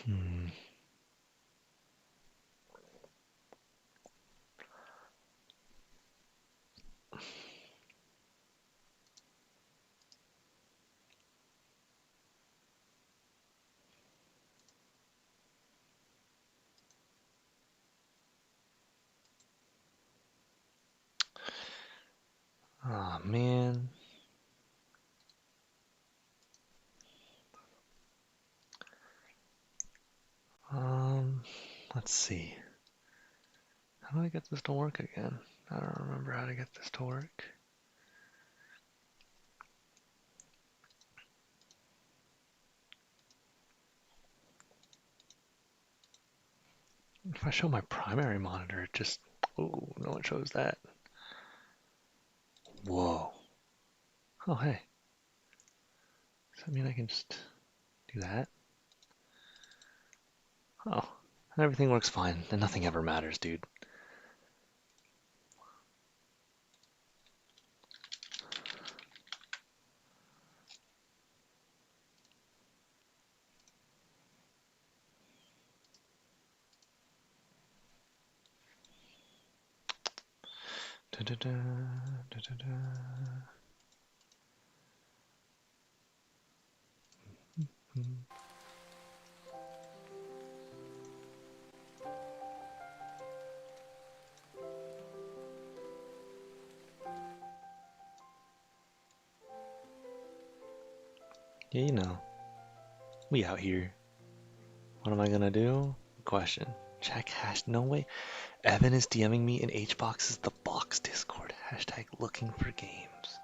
Hmm. Oh man. Um, let's see. How do I get this to work again? I don't remember how to get this to work. If I show my primary monitor, it just... Oh, no one shows that. Whoa. Oh, hey. Does that mean I can just do that? Oh, everything works fine, and nothing ever matters, dude. Da da da, da da da. Yeah, you know, we out here. What am I gonna do? Question. Check hash. No way. Evan is DMing me in HBox is the box Discord. Hashtag looking for games.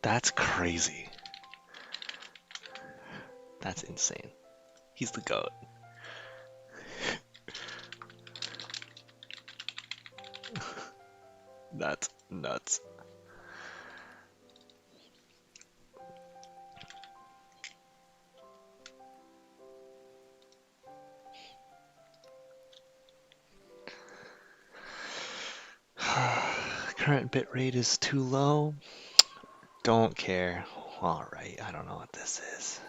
That's crazy. That's insane. He's the GOAT. That's nuts. Current bitrate is too low. Don't care. Alright, I don't know what this is.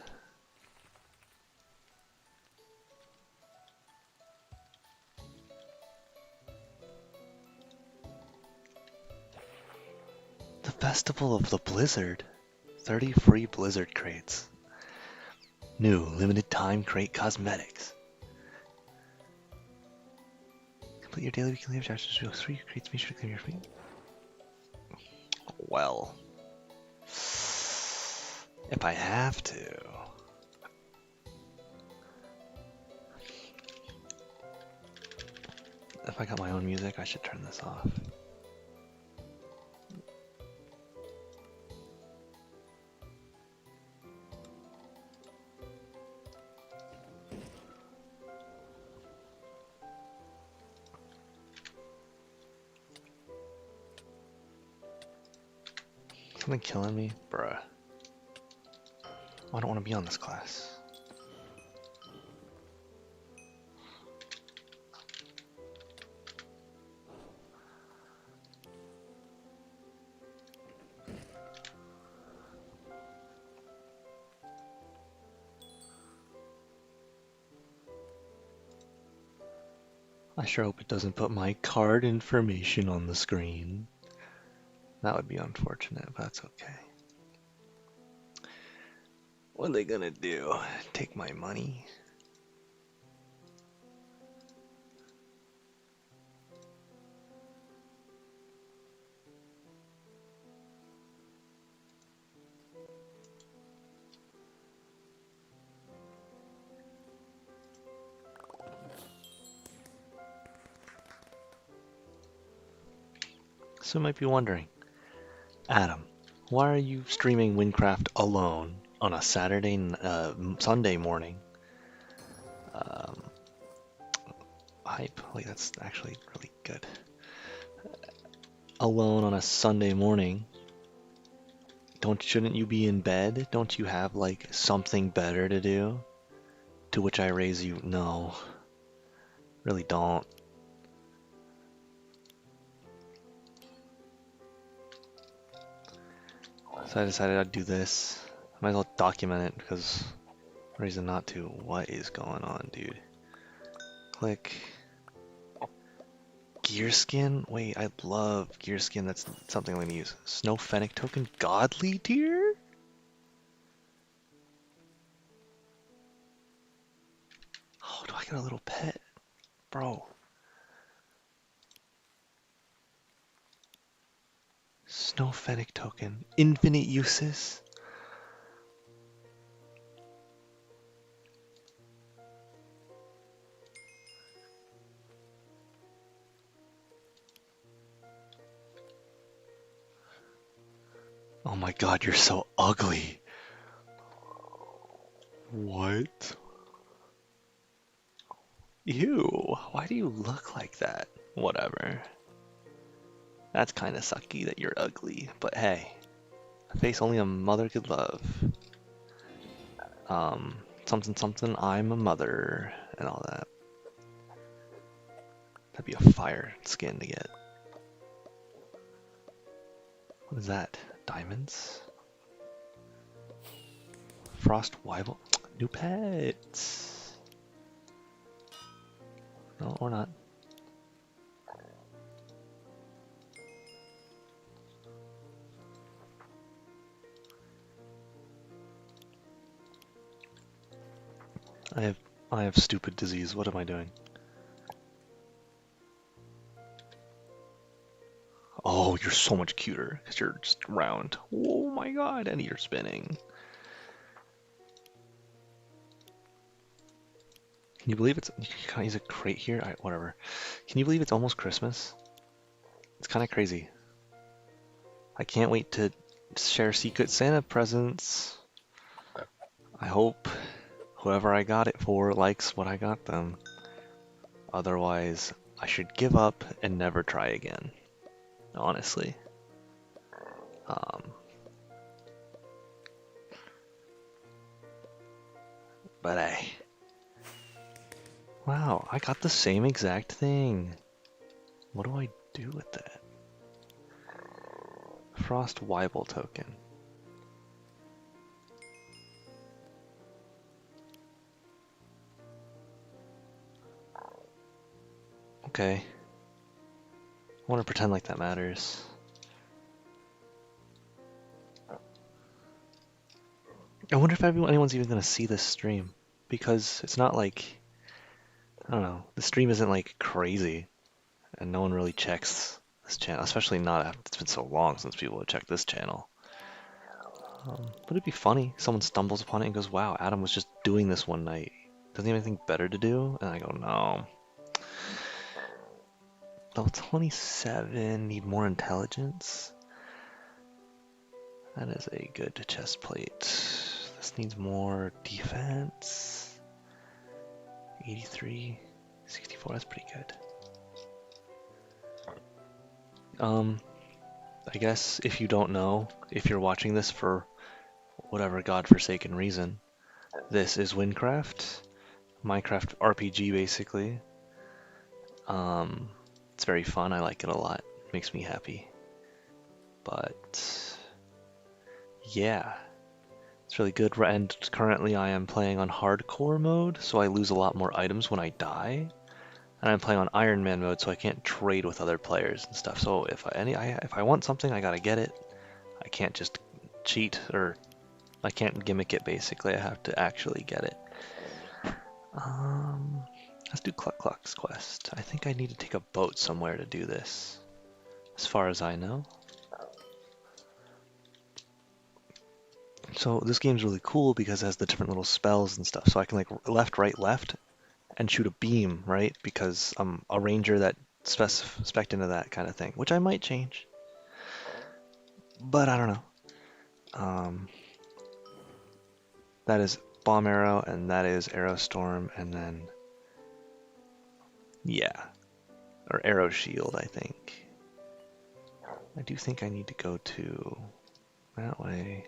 The Festival of the Blizzard. 30 free Blizzard crates. New limited time crate cosmetics. Complete your daily weekly objectives to 3 crates. Be sure to clear your feet. Well, if I have to. If I got my own music, I should turn this off. Something killing me? Bruh. I don't want to be on this class. I sure hope it doesn't put my card information on the screen. That would be unfortunate, but that's okay. What are they gonna do? Take my money? So you might be wondering, Adam, why are you streaming Windcraft alone on a Sunday morning? Um, Hype, like that's actually really good. Alone on a Sunday morning. Shouldn't you be in bed? Don't you have like something better to do? To which I raise you, no. Really don't. So I decided I'd do this. I might as well document it because reason not to. What is going on, dude? Click. Gear skin? Wait, I love gear skin. That's something I'm gonna use. Snow Fennec token? Godly deer? Oh, do I get a little pet? Bro. Snow Fennec token. Infinite uses? Oh my god, you're so ugly. What? Ew, why do you look like that? Whatever. That's kind of sucky that you're ugly, but hey, a face only a mother could love. Something something, I'm a mother, and all that. That'd be a fire skin to get. What is that? Diamonds? Frost Wyvil? New pets! No, or not. I have stupid disease. What am I doing? Oh, you're so much cuter because you're just round. Oh my god, and you're spinning. Can you believe it's... You can't use a crate here? Alright, whatever. Can you believe it's almost Christmas? It's kind of crazy. I can't wait to share Secret Santa presents. I hope whoever I got it for likes what I got them. Otherwise, I should give up and never try again. Honestly. But hey. Wow, I got the same exact thing. What do I do with that? Frost Wyvil token. Okay. I want to pretend like that matters. I wonder if anyone's even going to see this stream. Because it's not like... I don't know. The stream isn't like crazy. And no one really checks this channel. Especially not after it's been so long since people have checked this channel. But it'd be funny. Someone stumbles upon it and goes, wow, Adam was just doing this one night. Doesn't he have anything better to do? And I go, no. Level 27, need more intelligence. That is a good chest plate. This needs more defense. 83, 64, that's pretty good. I guess if you don't know, if you're watching this for whatever godforsaken reason, this is Windcraft, Minecraft RPG basically. It's very fun, I like it a lot, it makes me happy. But yeah, it's really good, and currently I am playing on hardcore mode, so I lose a lot more items when I die. And I'm playing on Iron Man mode, so I can't trade with other players and stuff. So if I want something, I gotta get it. I can't just cheat, or I can't gimmick it, basically. I have to actually get it. Let's do Cluck Cluck's quest. I think I need to take a boat somewhere to do this, as far as I know. So this game's really cool because it has the different little spells and stuff. So I can like left, right, left, and shoot a beam, right? Because I'm a ranger that spec into that kind of thing, which I might change. But I don't know. That is Bomb Arrow, and that is Arrow Storm, and then... Yeah. Or Arrow Shield, I think. I do think I need to go to that way,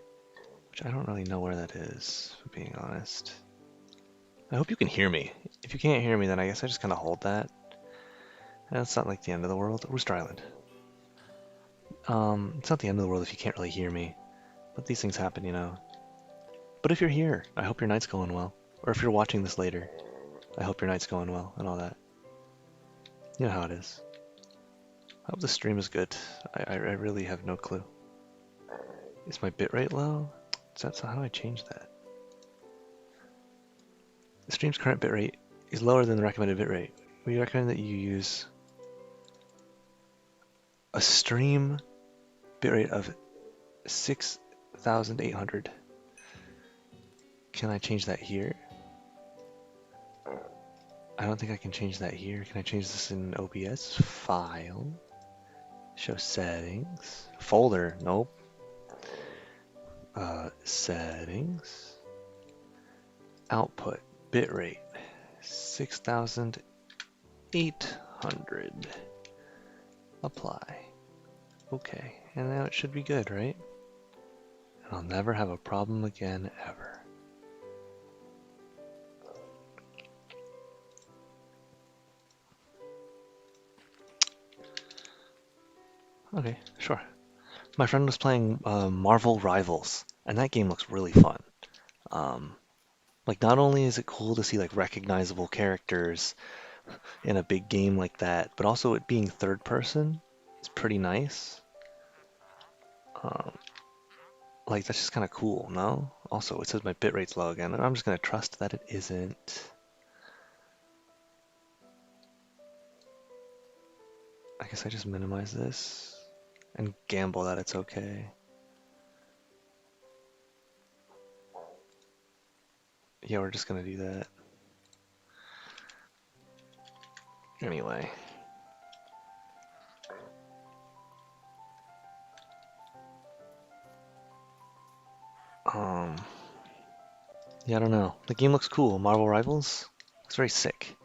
which I don't really know where that is, for being honest. I hope you can hear me. If you can't hear me, then I guess I just kind of hold that. And it's not like the end of the world. Rooster Island. It's not the end of the world if you can't really hear me. But these things happen, you know. But if you're here, I hope your night's going well. Or if you're watching this later, I hope your night's going well and all that. You know how it is. I hope the stream is good. I really have no clue. Is my bitrate low? Is that, so how do I change that? The stream's current bitrate is lower than the recommended bitrate. We recommend that you use a stream bitrate of 6,800. Can I change that here? I don't think I can change that here. Can I change this in OBS? File. Show settings. Folder. Nope. Settings. Output. Bitrate. 6,800. Apply. Okay. And now it should be good, right? And I'll never have a problem again, ever. Okay, sure. My friend was playing Marvel Rivals, and that game looks really fun. Like, not only is it cool to see like recognizable characters in a big game like that, but also it being third person is pretty nice. Um, like, that's just kind of cool, no? Also, it says my bitrate's low again, and I'm just gonna trust that it isn't. I guess I just minimize this and gamble that it's okay. Yeah, we're just gonna do that. Anyway. Yeah, I don't know. The game looks cool. Marvel Rivals looks very sick.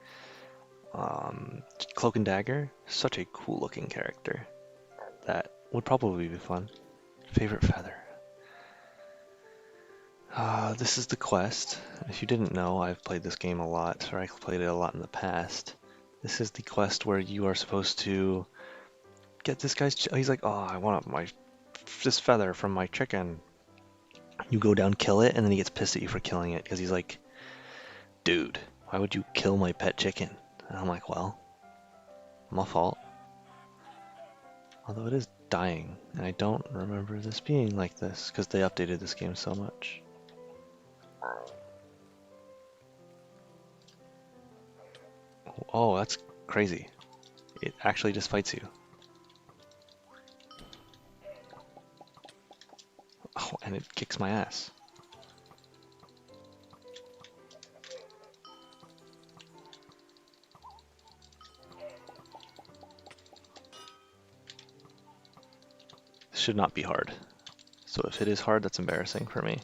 Cloak and Dagger, such a cool looking character. That would probably be fun. Favorite feather. This is the quest. If you didn't know, I've played this game a lot, or I played it a lot in the past. This is the quest where you are supposed to get this guy's. He's like, oh, I want this feather from my chicken. You go down, kill it, and then he gets pissed at you for killing it because he's like, dude, why would you kill my pet chicken? And I'm like, well, my fault. Although it is dying, and I don't remember this being like this because they updated this game so much. Oh, that's crazy. It actually just fights you. Oh, and it kicks my ass. This should not be hard. So if it is hard, that's embarrassing for me.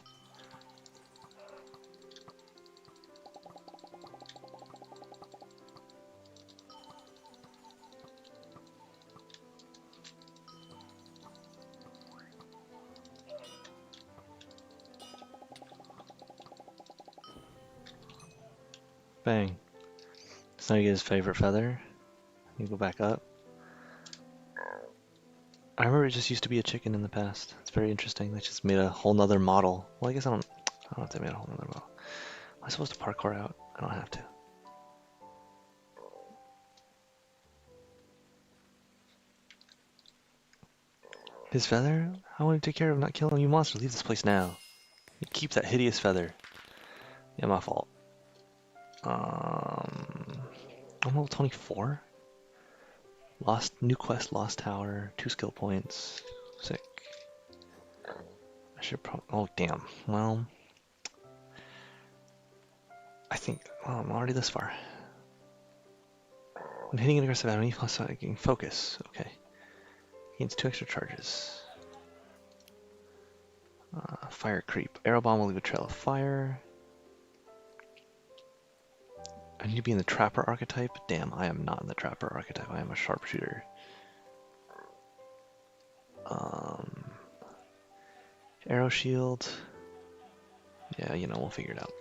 Bang. So now you get his favorite feather. You go back up. I remember it just used to be a chicken in the past. It's very interesting. They just made a whole nother model. Well, I guess I don't know if they made a whole nother model. Am I supposed to parkour out? I don't have to. His feather? I want to take care of not killing you monster. Leave this place now. You keep that hideous feather. Yeah, my fault. I'm level 24? New quest, Lost Tower, 2 skill points. Sick. I should probably, oh damn. Well, I think, well, I'm already this far. When hitting an aggressive enemy, plus getting focus. Okay. Gains 2 extra charges. Fire creep. Arrow bomb will leave a trail of fire. I need to be in the trapper archetype. Damn, I am not in the trapper archetype. I am a sharpshooter. Arrow shield. Yeah, you know, we'll figure it out.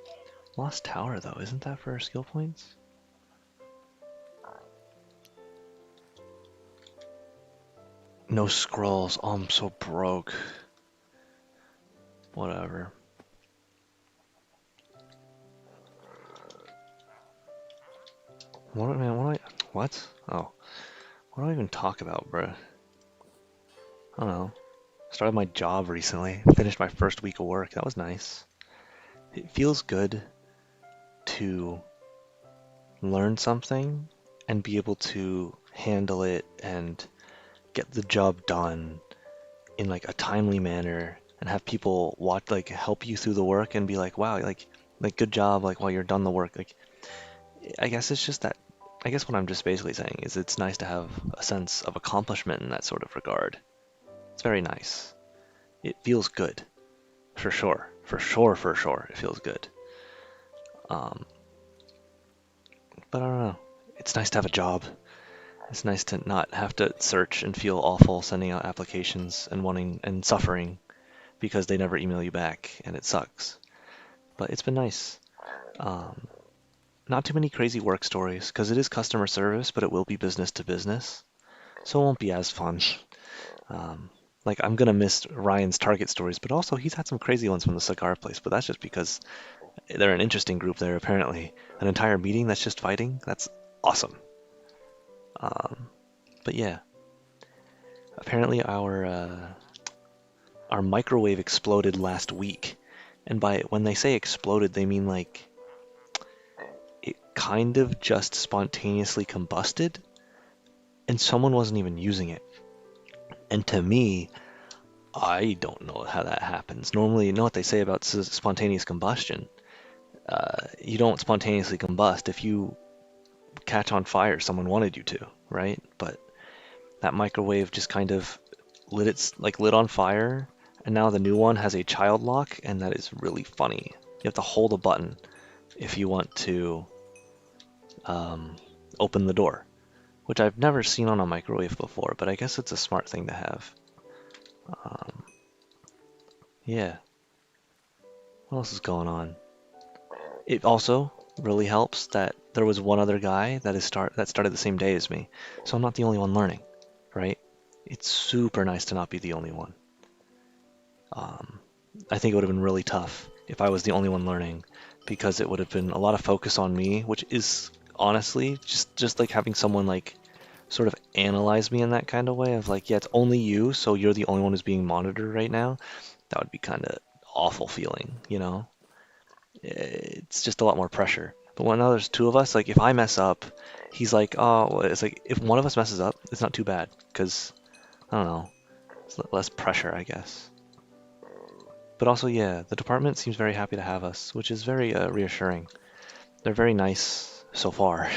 Lost Tower, though, isn't that for our skill points? No scrolls. Oh, I'm so broke. Whatever. What, man, what? Oh, what do I even talk about, bruh? I don't know. Started my job recently. Finished my first week of work. That was nice. It feels good to learn something and be able to handle it and get the job done in like a timely manner and have people watch like help you through the work and be like, wow, like good job, like while you're done the work. Like I guess it's just that I guess what I'm just basically saying is it's nice to have a sense of accomplishment in that sort of regard. It's very nice. It feels good, for sure. For sure, for sure, it feels good. Um, but I don't know. It's nice to have a job. It's nice to not have to search and feel awful sending out applications and wanting and suffering because they never email you back and it sucks. But it's been nice. Um, Not too many crazy work stories because it is customer service, but it will be business to business, so it won't be as fun. Um, like I'm gonna miss Ryan's Target stories, but also he's had some crazy ones from the cigar place. But that's just because they're an interesting group there. Apparently, an entire meeting that's just fighting. That's awesome. Um, but yeah, apparently our microwave exploded last week, and by when they say exploded, they mean like it kind of just spontaneously combusted, and someone wasn't even using it. And to me, I don't know how that happens. Normally, you know what they say about spontaneous combustion. You don't spontaneously combust if you catch on fire, someone wanted you to, right? But that microwave just kind of lit on fire, and now the new one has a child lock, and that is really funny. You have to hold a button if you want to um, open the door, which I've never seen on a microwave before, but I guess it's a smart thing to have. Um, yeah, what else is going on? It also really helps that there was one other guy that started the same day as me, so I'm not the only one learning, right? It's super nice to not be the only one. Um, I think it would have been really tough if I was the only one learning, because it would have been a lot of focus on me, which is honestly just like having someone like sort of analyze me in that kind of way of like, yeah, it's only you, so you're the only one who's being monitored right now. That would be kind of awful feeling, you know? It's just a lot more pressure. But when there's two of us, like if I mess up, he's like, oh, well, it's like if one of us messes up, it's not too bad because I don't know, it's less pressure, I guess. But also, yeah, the department seems very happy to have us, which is very reassuring. They're very nice so far,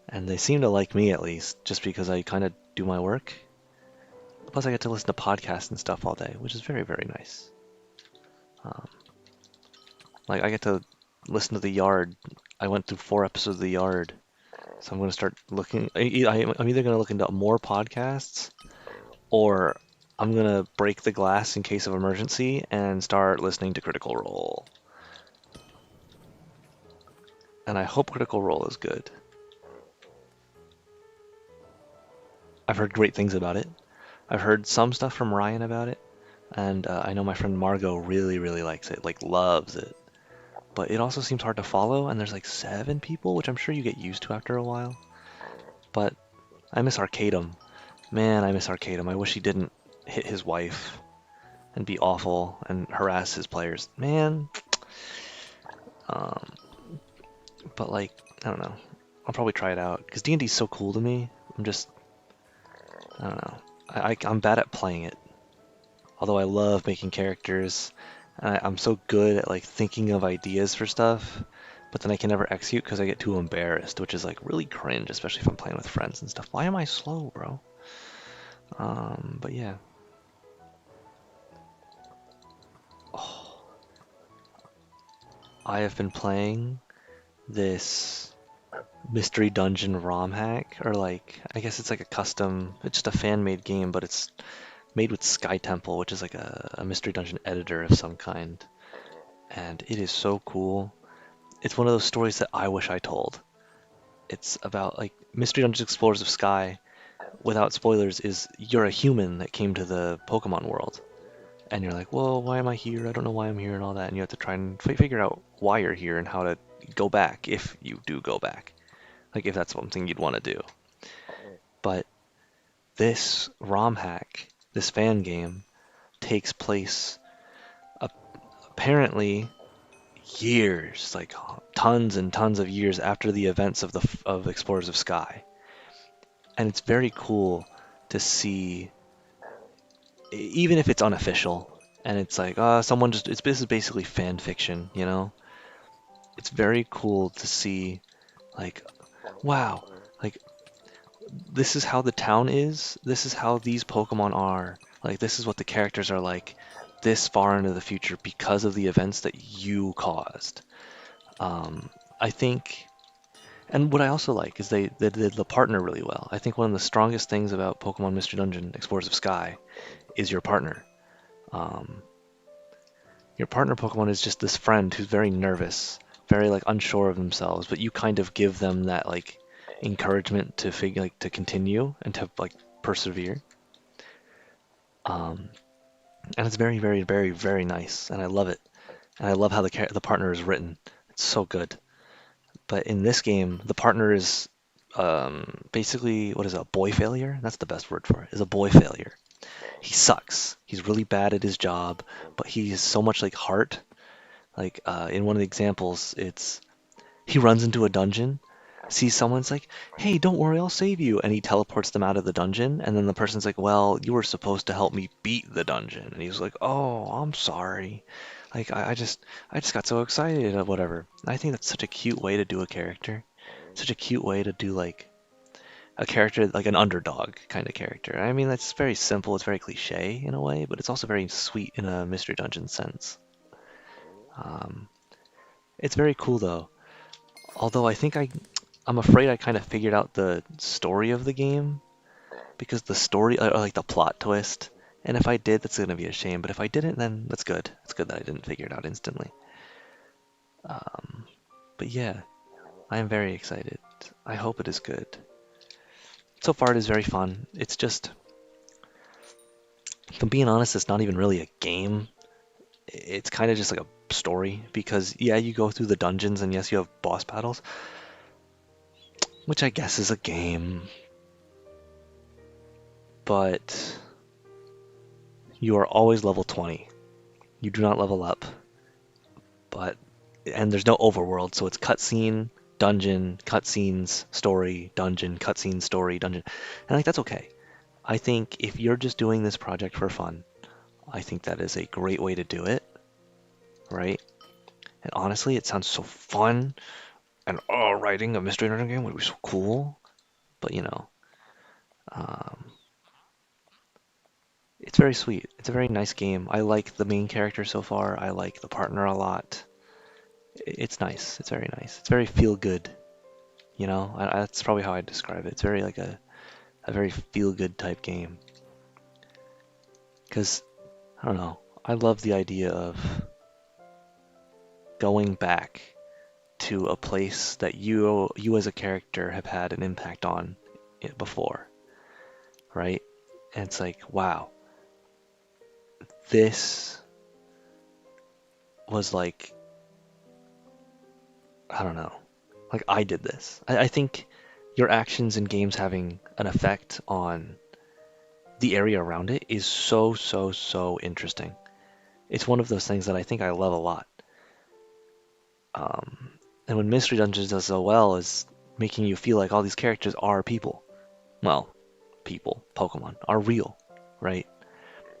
and they seem to like me at least, just because I kind of do my work. Plus, I get to listen to podcasts and stuff all day, which is very, very nice. Um, like I get to listen to The Yard. I went through 4 episodes of The Yard. So I'm going to start looking. I'm either going to look into more podcasts or I'm going to break the glass in case of emergency and start listening to Critical Role. And I hope Critical Role is good. I've heard great things about it. I've heard some stuff from Ryan about it. And I know my friend Margot really, really likes it, like loves it. But it also seems hard to follow, and there's like 7 people, which I'm sure you get used to after a while. But I miss Arcadum. Man, I miss Arcadum. I wish he didn't hit his wife and be awful and harass his players. Man, um, but like, I don't know. I'll probably try it out because D&D is so cool to me. I don't know. I'm bad at playing it, although I love making characters. I'm so good at like thinking of ideas for stuff, but then I can never execute because I get too embarrassed, which is like really cringe, especially if I'm playing with friends and stuff. Why am I slow, bro? But yeah. Oh, I have been playing this mystery dungeon ROM hack, or like I guess it's like a custom, it's just a fan-made game, but it's made with Sky Temple, which is like a mystery dungeon editor of some kind, and it is so cool. It's one of those stories that I wish I told. It's about like Mystery Dungeon Explorers of Sky, without spoilers, is you're a human that came to the Pokemon world, and you're like, well, why am I here? I don't know why I'm here and all that, and you have to try and figure out why you're here and how to go back if you do go back, like if that's something you'd want to do. But this ROM hack, this fan game, takes place apparently years, like tons and tons of years after the events of Explorers of Sky, and it's very cool to see, even if it's unofficial, and it's like, someone just, this is basically fan fiction, you know? It's very cool to see, like, wow, like, this is how the town is, this is how these Pokemon are, like, this is what the characters are like this far into the future because of the events that you caused. I think, and what I also like is they did the partner really well. I think one of the strongest things about Pokemon Mystery Dungeon Explorers of Sky is your partner. Um, your partner Pokemon is just this friend who's very nervous, very like unsure of themselves, but you kind of give them that like encouragement to figure like to continue and to like persevere. Um, and it's very, very, very, very nice, and I love it. And I love how the partner is written. It's so good. But in this game, the partner is basically what is it, a boy failure? That's the best word for it. Is a boy failure. He sucks. He's really bad at his job, but he has so much like heart. Like in one of the examples, it's he runs into a dungeon, sees someone's like, "Hey, don't worry, I'll save you," and he teleports them out of the dungeon. And then the person's like, "Well, you were supposed to help me beat the dungeon," and he's like, "Oh, I'm sorry. Like I just got so excited or whatever." I think that's such a cute way to do a character, such a cute way to do like a character like an underdog kind of character. I mean, that's very simple. It's very cliche in a way, but it's also very sweet in a mystery dungeon sense. Um, it's very cool though. Although I'm afraid I kind of figured out the story of the game because the story, like the plot twist. And if I did, that's gonna be a shame. But if I didn't, then that's good. It's good that I didn't figure it out instantly. Um, but yeah, I am very excited. I hope it is good. So far, it is very fun. It's just, if I'm being honest, it's not even really a game. It's kind of just like a story because yeah, you go through the dungeons and yes, you have boss battles, which I guess is a game, but you are always level 20. You do not level up, but and there's no overworld, so it's cutscene, dungeon, cutscenes, story, dungeon, cutscene, story, dungeon. And like that's okay. I think if you're just doing this project for fun, I think that is a great way to do it, right? And honestly, it sounds so fun. And oh, writing a mystery dungeon game would be so cool. But um, it's very sweet. It's a very nice game. I like the main character so far. I like the partner a lot. It's nice. It's very nice. It's very feel good. That's probably how I describe it. It's very like a very feel good type game. Because I don't know. I love the idea of going back to a place that you as a character have had an impact on it before, right? And it's like, wow, this was like, I don't know, like I did this. I think your actions in games having an effect on the area around it is so, so, so interesting. It's one of those things that I think I love a lot. Um, and when Mystery Dungeons does so well is making you feel like all these characters are people. Well, people, Pokemon, are real, right?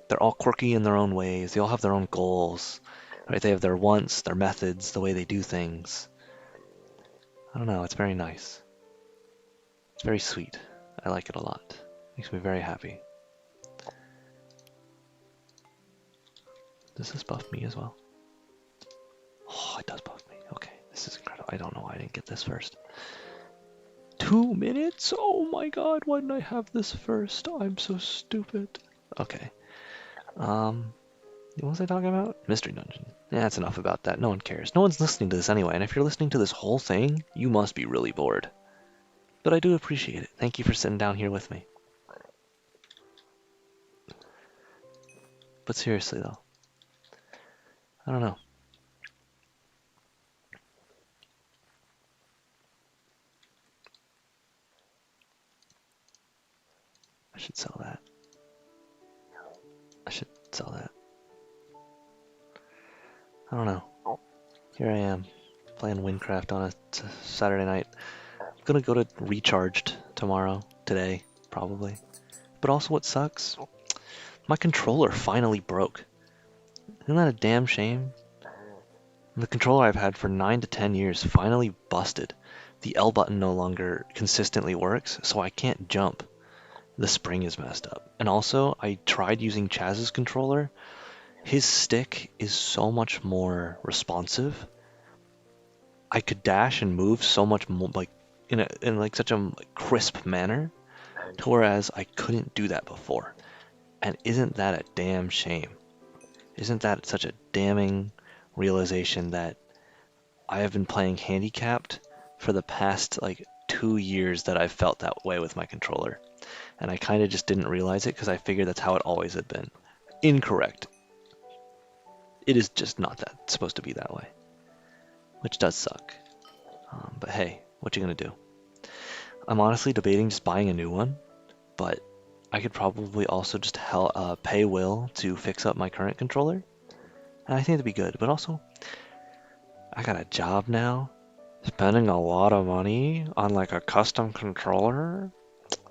They're all quirky in their own ways. They all have their own goals, right? They have their wants, their methods, the way they do things. I don't know, it's very nice. It's very sweet. I like it a lot. Makes me very happy. Does this buff me as well? Oh, it does buff me. Okay, this is incredible. I don't know why I didn't get this first. 2 minutes? Oh my god, why didn't I have this first? I'm so stupid. Okay. What was I talking about? Mystery Dungeon. Yeah, that's enough about that. No one cares. No one's listening to this anyway, and if you're listening to this whole thing, you must be really bored. But I do appreciate it. Thank you for sitting down here with me. But seriously though, I don't know. I should sell that. I should sell that. I don't know. Here I am, playing Windcraft on a Saturday night. I'm gonna go to Recharged tomorrow, today, probably. But also what sucks, my controller finally broke. Isn't that a damn shame? The controller I've had for 9 to 10 years finally busted. The L button no longer consistently works, so I can't jump. The spring is messed up. And also, I tried using Chaz's controller. His stick is so much more responsive. I could dash and move so much more, like in like such a crisp manner, to whereas I couldn't do that before. And isn't that a damn shame? Isn't that such a damning realization that I have been playing handicapped for the past like 2 years that I've felt that way with my controller. And I kind of just didn't realize it because I figured that's how it always had been. Incorrect. It is just not that supposed to be that way, which does suck. But hey, what you gonna do? I'm honestly debating just buying a new one, but I could probably also just pay Will to fix up my current controller, and I think that'd be good. But also, I got a job now, spending a lot of money on like a custom controller.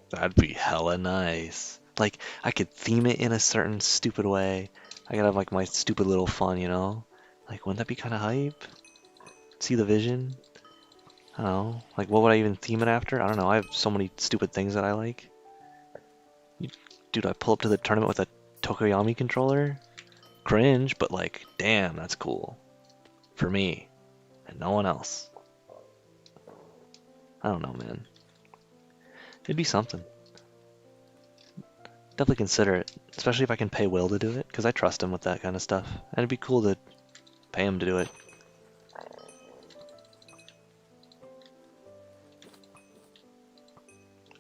That'd be hella nice. Like, I could theme it in a certain stupid way. I could have like my stupid little fun, you know? Like, wouldn't that be kind of hype? See the vision? I don't know. Like, what would I even theme it after? I don't know. I have so many stupid things that I like. Dude, I pull up to the tournament with a Tokoyami controller? Cringe, but like, damn, that's cool. For me, and no one else. I don't know, man. It'd be something. Definitely consider it, especially if I can pay Will to do it, because I trust him with that kind of stuff. And it'd be cool to pay him to do it.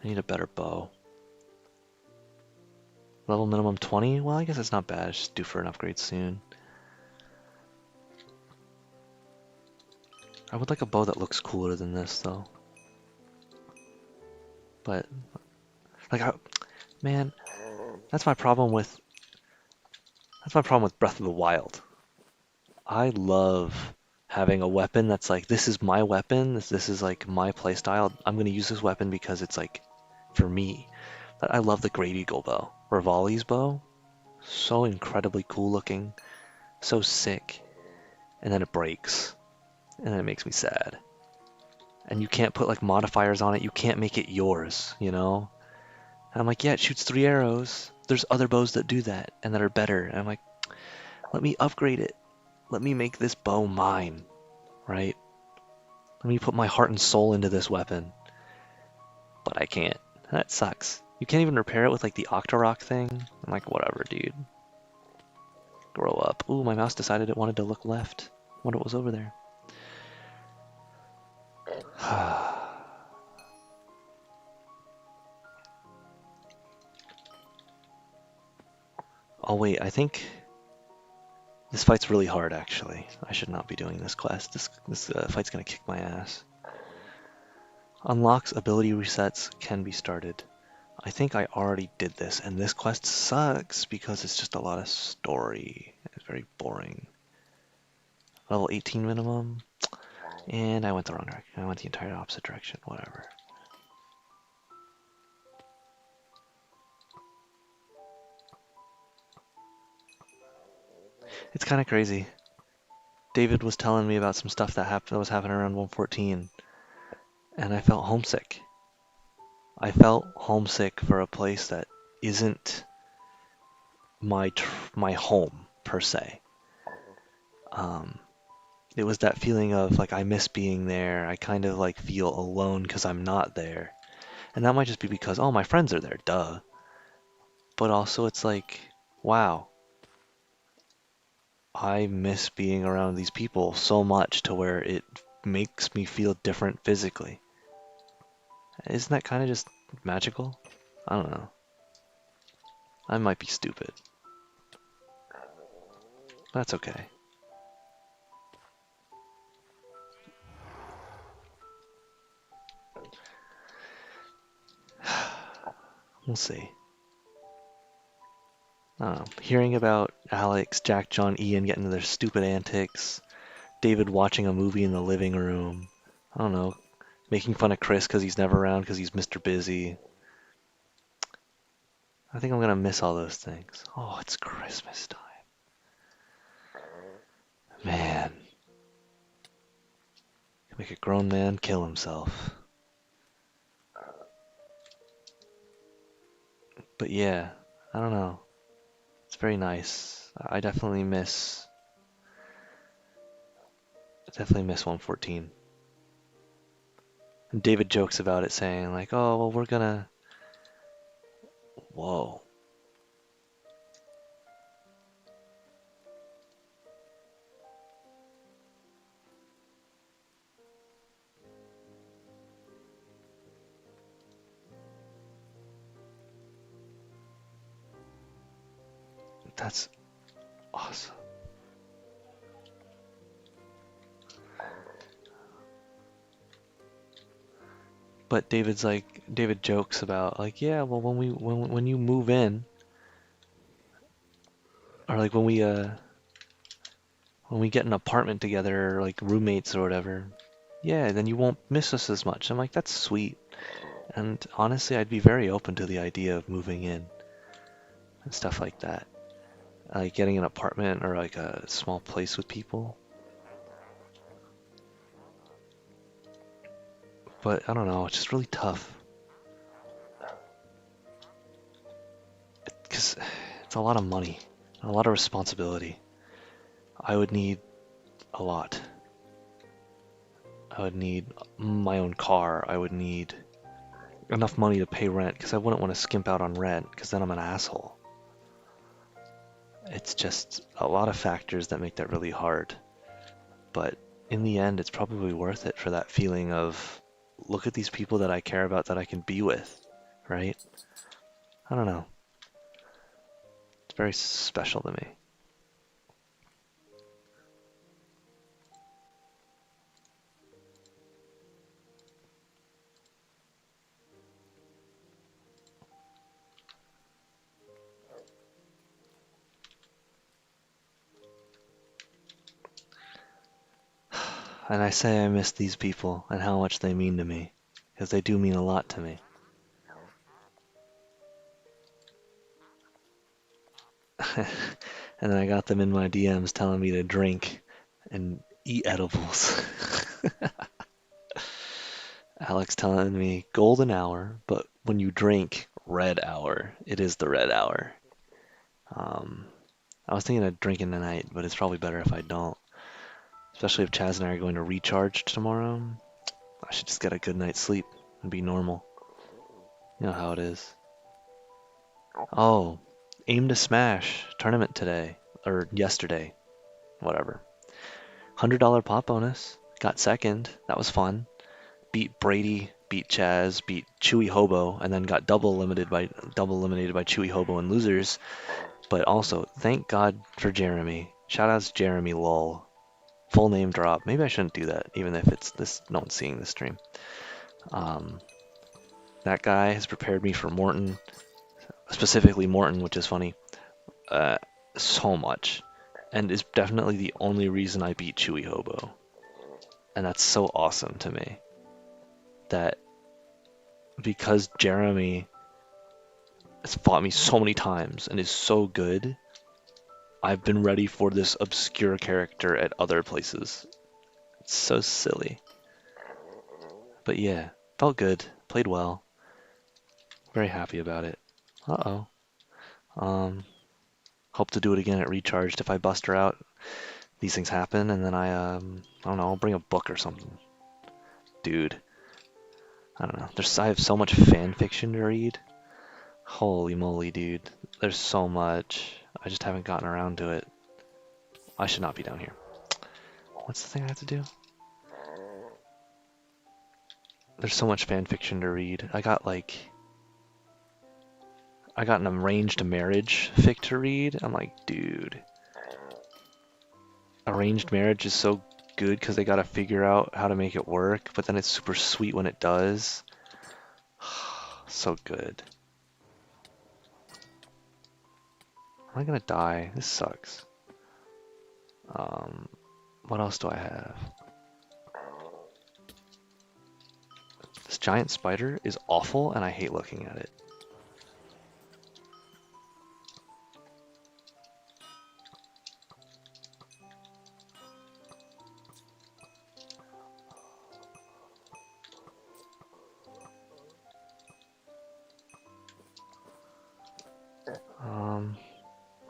I need a better bow. Level minimum 20? Well, I guess it's not bad. It's just due for an upgrade soon. I would like a bow that looks cooler than this, though. But, like, man, that's my problem with Breath of the Wild. I love having a weapon that's like, this is my weapon, this is like my playstyle. I'm gonna use this weapon because it's like for me. But I love the Great Eagle bow, Rivali's bow. So incredibly cool looking, so sick, and then it breaks, and then it makes me sad. And you can't put like modifiers on it. You can't make it yours, you know? And I'm like, yeah, it shoots 3 arrows. There's other bows that do that and that are better. And I'm like, let me upgrade it. Let me make this bow mine, right? Let me put my heart and soul into this weapon. But I can't. That sucks. You can't even repair it with like the Octorok thing. I'm like, whatever, dude. Grow up. Ooh, my mouse decided it wanted to look left. Wonder what was over there. Oh wait, I think this fight's really hard actually. I should not be doing this quest. This fight's gonna kick my ass. Unlocks ability resets can be started. I think I already did this, and this quest sucks because it's just a lot of story. It's very boring. Level 18 minimum, and I went the wrong direction. I went the entire opposite direction, whatever. It's kind of crazy. David was telling me about some stuff that was happening around 114, and I felt homesick. I felt homesick for a place that isn't my home per se. It was that feeling of like I miss being there. I kind of like feel alone because I'm not there, and that might just be because my friends are there, duh. But also it's like, wow, I miss being around these people so much to where it makes me feel different physically. Isn't that kind of just magical? I don't know. I might be stupid. That's okay. We'll see. I don't know. Hearing about Alex, Jack, John, Ian getting into their stupid antics, David watching a movie in the living room. I don't know. Making fun of Chris because he's never around because he's Mr. Busy. I think I'm gonna miss all those things. Oh, it's Christmas time. Man, make a grown man kill himself. But yeah, I don't know. It's very nice. I definitely miss 114. And David jokes about it saying like, "Oh, well, we're gonna." Whoa, that's awesome. But David jokes about like, yeah, well, when you move in, or like when we get an apartment together, or like roommates or whatever, yeah, then you won't miss us as much. I'm like, that's sweet. And honestly, I'd be very open to the idea of moving in and stuff like that. Like getting an apartment or like a small place with people. But I don't know, it's just really tough. Because it's a lot of money, a lot of responsibility. I would need a lot. I would need my own car. I would need enough money to pay rent because I wouldn't want to skimp out on rent because then I'm an asshole. It's just a lot of factors that make that really hard. But in the end, it's probably worth it for that feeling of look at these people that I care about that I can be with, right? I don't know. It's very special to me. And I say I miss these people and how much they mean to me, because they do mean a lot to me. And then I got them in my DMs telling me to drink and eat edibles. Alex telling me golden hour, but when you drink, red hour. It is the red hour. Um, I was thinking of drinking tonight, but it's probably better if I don't. Especially if Chaz and I are going to recharge tomorrow. I should just get a good night's sleep and be normal. You know how it is. Oh, aim to smash tournament today or yesterday, whatever. $100 pop bonus. Got second. That was fun. Beat Brady, beat Chaz, beat Chewy Hobo, and then got double eliminated by Chewy Hobo and losers. But also, thank God for Jeremy. Shoutouts to Jeremy lol. Full name drop. Maybe I shouldn't do that, even if it's this no one's seeing this stream. Um, that guy has prepared me for Morton, specifically Morton, which is funny, uh, so much, and is definitely the only reason I beat Chewy Hobo. And that's so awesome to me. That because Jeremy has fought me so many times and is so good, I've been ready for this obscure character at other places. It's so silly. But yeah, felt good, played well, very happy about it. Uh-oh. Um, Hope to do it again at Recharged if I bust her out. These things happen, and then I don't know, I'll bring a book or something. Dude, I don't know. I have so much fan fiction to read. Holy moly, dude. There's so much. I just haven't gotten around to it. I should not be down here. What's the thing I have to do? There's so much fan fiction to read. I got an arranged marriage fic to read. I'm like, dude. arranged marriage is so good because they gotta figure out how to make it work, but then it's super sweet when it does. So good. Am I gonna die? This sucks. Um, what else do I have? This giant spider is awful and I hate looking at it.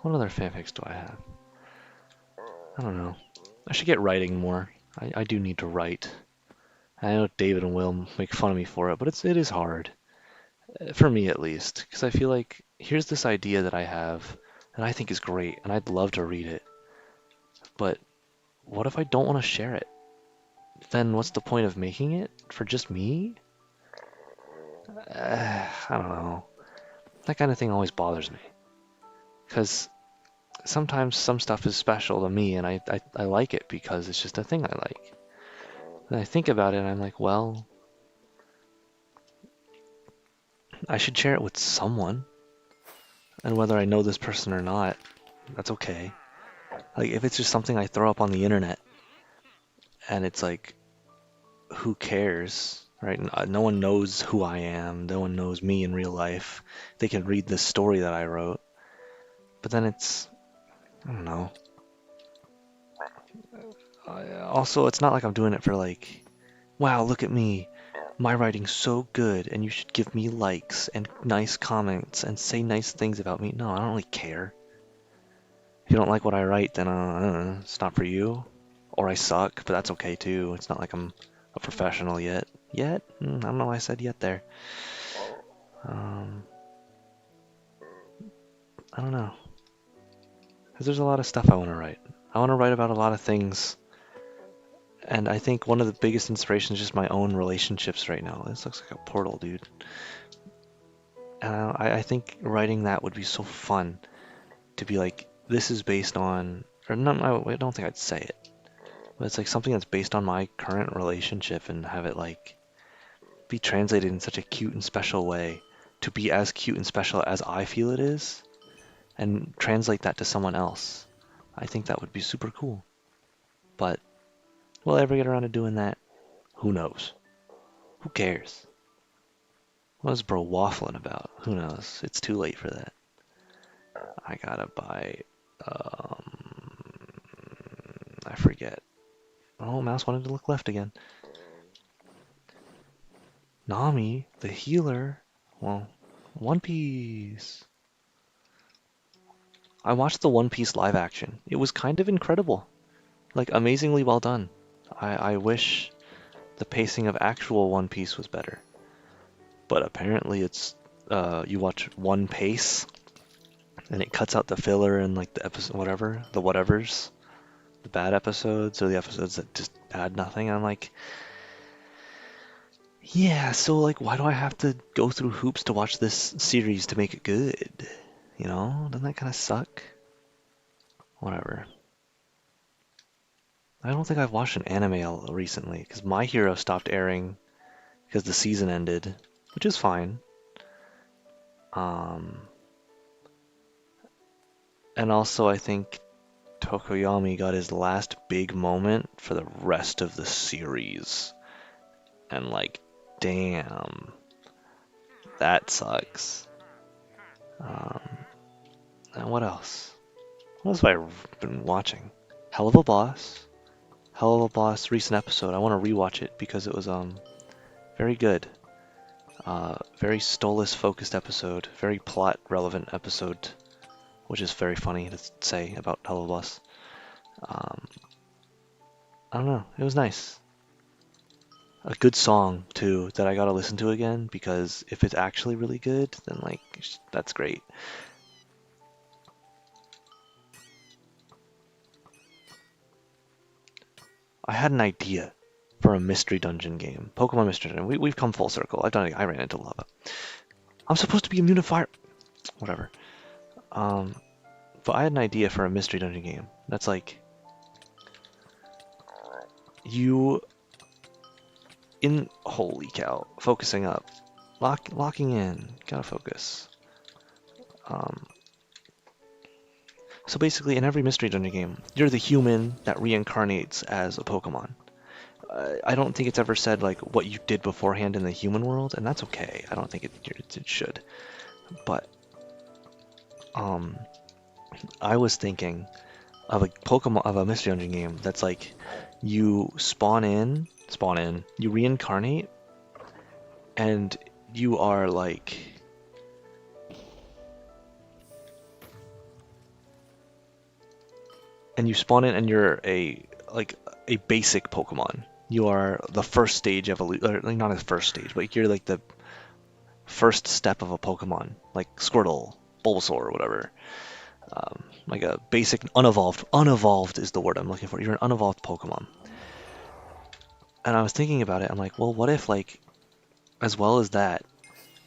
What other fanfics do I have? I don't know. I should get writing more. I do need to write. I know David and Will make fun of me for it, but it is hard. For me at least. Because I feel like here's this idea that I have that I think is great, and I'd love to read it. But what if I don't want to share it? Then what's the point of making it? For just me? I don't know. That kind of thing always bothers me. Because sometimes some stuff is special to me, and I like it because it's just a thing I like. And I think about it, and I'm like, well, I should share it with someone. And whether I know this person or not, that's okay. Like, if it's just something I throw up on the internet, and it's like, who cares, right? No one knows who I am. No one knows me in real life. They can read this story that I wrote. But then I don't know. Also, it's not like I'm doing it for like, wow, look at me. My writing's so good, and you should give me likes and nice comments and say nice things about me. No, I don't really care. If you don't like what I write, then I don't know, it's not for you. Or I suck, but that's okay too. It's not like I'm a professional yet. Yet? I don't know why I said yet there. Um, I don't know. Because there's a lot of stuff I want to write. I want to write about a lot of things. And I think one of the biggest inspirations is just my own relationships right now. This looks like a portal, dude. And I think writing that would be so fun to be like, this is based on, or no, I don't think I'd say it, but it's like something that's based on my current relationship and have it like be translated in such a cute and special way to be as cute and special as I feel it is and translate that to someone else. I think that would be super cool. But will I ever get around to doing that? Who knows? Who cares? What is bro waffling about? Who knows? It's too late for that. I gotta buy, I forget. Oh, mouse wanted to look left again. Nami, the healer. Well, One Piece. I watched the One Piece live action. It was kind of incredible. Like, amazingly well done. I wish the pacing of actual One Piece was better. But apparently it's, you watch one pace, and it cuts out the filler and, like, the episode, whatever, the whatevers. The bad episodes, or the episodes that just add nothing. And I'm like, yeah, so, like, why do I have to go through hoops to watch this series to make it good? You know? Doesn't that kind of suck? Whatever. I don't think I've watched an anime recently, because My Hero stopped airing because the season ended, which is fine. Um, and also I think Tokoyami got his last big moment for the rest of the series. And like, damn, that sucks. Um, and what else? What else have I been watching? Hell of a Boss. Hell of a Boss recent episode. I want to rewatch it because it was very good. Very Stolas focused episode, very plot relevant episode, which is very funny to say about Hell of a Boss. Um, I don't know, it was nice. A good song too that I gotta listen to again because if it's actually really good, then like that's great. I had an idea for a mystery dungeon game, Pokemon Mystery Dungeon. We've come full circle. I've done it. I ran into lava. I'm supposed to be immune to fire. Whatever. But I had an idea for a mystery dungeon game. That's like you in holy cow, focusing up, locking in, gotta focus. Um, so basically, in every Mystery Dungeon game, you're the human that reincarnates as a Pokemon. I don't think it's ever said like what you did beforehand in the human world, and that's okay. I don't think it should. But um, I was thinking of a Pokemon of a Mystery Dungeon game that's like you spawn in, you reincarnate, and you are like and you spawn in and you're a like a basic Pokemon. You are the first stage evolution, or like not a first stage, but you're like the first step of a Pokemon, like Squirtle, Bulbasaur, or whatever. Like a basic unevolved. Unevolved is the word I'm looking for. You're an unevolved Pokemon. And I was thinking about it. I'm like, well, what if like as well as that,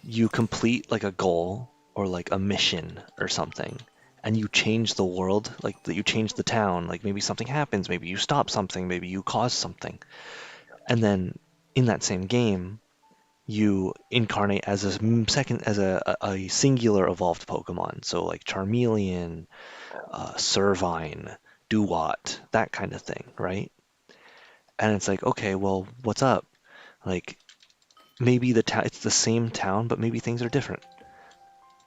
you complete like a goal or like a mission or something, and you change the world, like that you change the town, like maybe something happens, maybe you stop something, maybe you cause something, and then in that same game, you incarnate as a singular evolved Pokemon, so like Charmeleon, Servine, Duat, that kind of thing, right? And it's like, okay, well, what's up? Like maybe the town, it's the same town, but maybe things are different.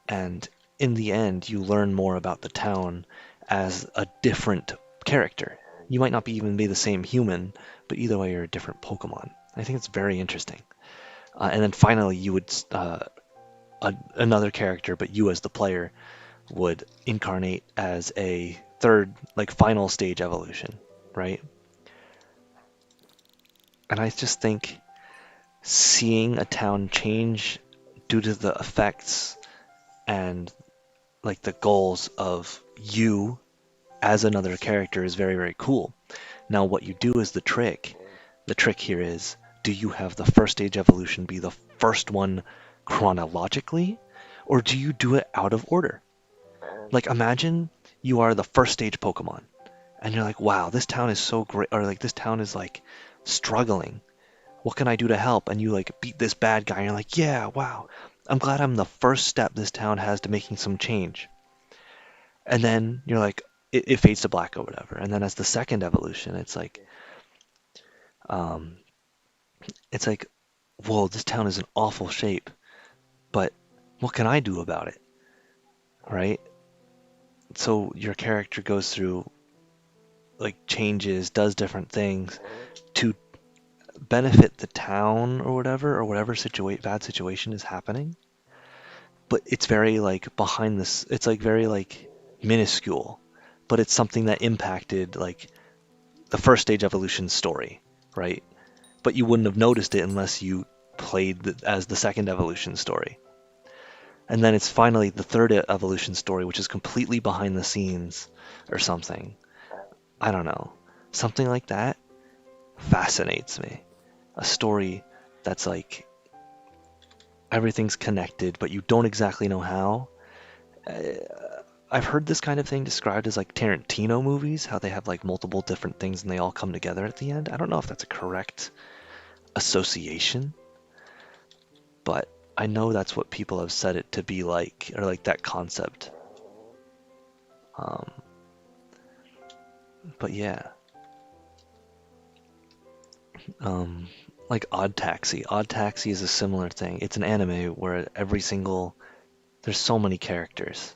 And in the end, you learn more about the town as a different character. You might not be even be the same human, but either way, you're a different Pokemon. I think it's very interesting. And then finally, you would another character, but you as the player would incarnate as a third, like final stage evolution, right? And I just think seeing a town change due to the effects and like the goals of you as another character is very, very cool. Now, what you do is the trick. The trick here is, do you have the first stage evolution be the first one chronologically, or do you do it out of order? Like, imagine you are the first stage Pokemon, and you're like, wow, this town is so great, or like, this town is like struggling. What can I do to help? And you like beat this bad guy, and you're like, yeah, wow, I'm glad I'm the first step this town has to making some change. And then you're like, it fades to black or whatever. And then as the second evolution, um, it's like, whoa, this town is in awful shape, but what can I do about it, right? So your character goes through like changes, does different things to benefit the town or whatever bad situation is happening. But it's very like behind this, it's like very like minuscule, but it's something that impacted like the first stage evolution story, right? But you wouldn't have noticed it unless you played as the second evolution story. And then it's finally the third evolution story, which is completely behind the scenes or something. I don't know. Something like that fascinates me. A story that's like everything's connected, but you don't exactly know how. I've heard this kind of thing described as like Tarantino movies, how they have like multiple different things and they all come together at the end. I don't know if that's a correct association, but I know that's what people have said it to be like, or like that concept. Um, but yeah, um, like Odd Taxi. Odd Taxi is a similar thing. It's an anime where there's so many characters,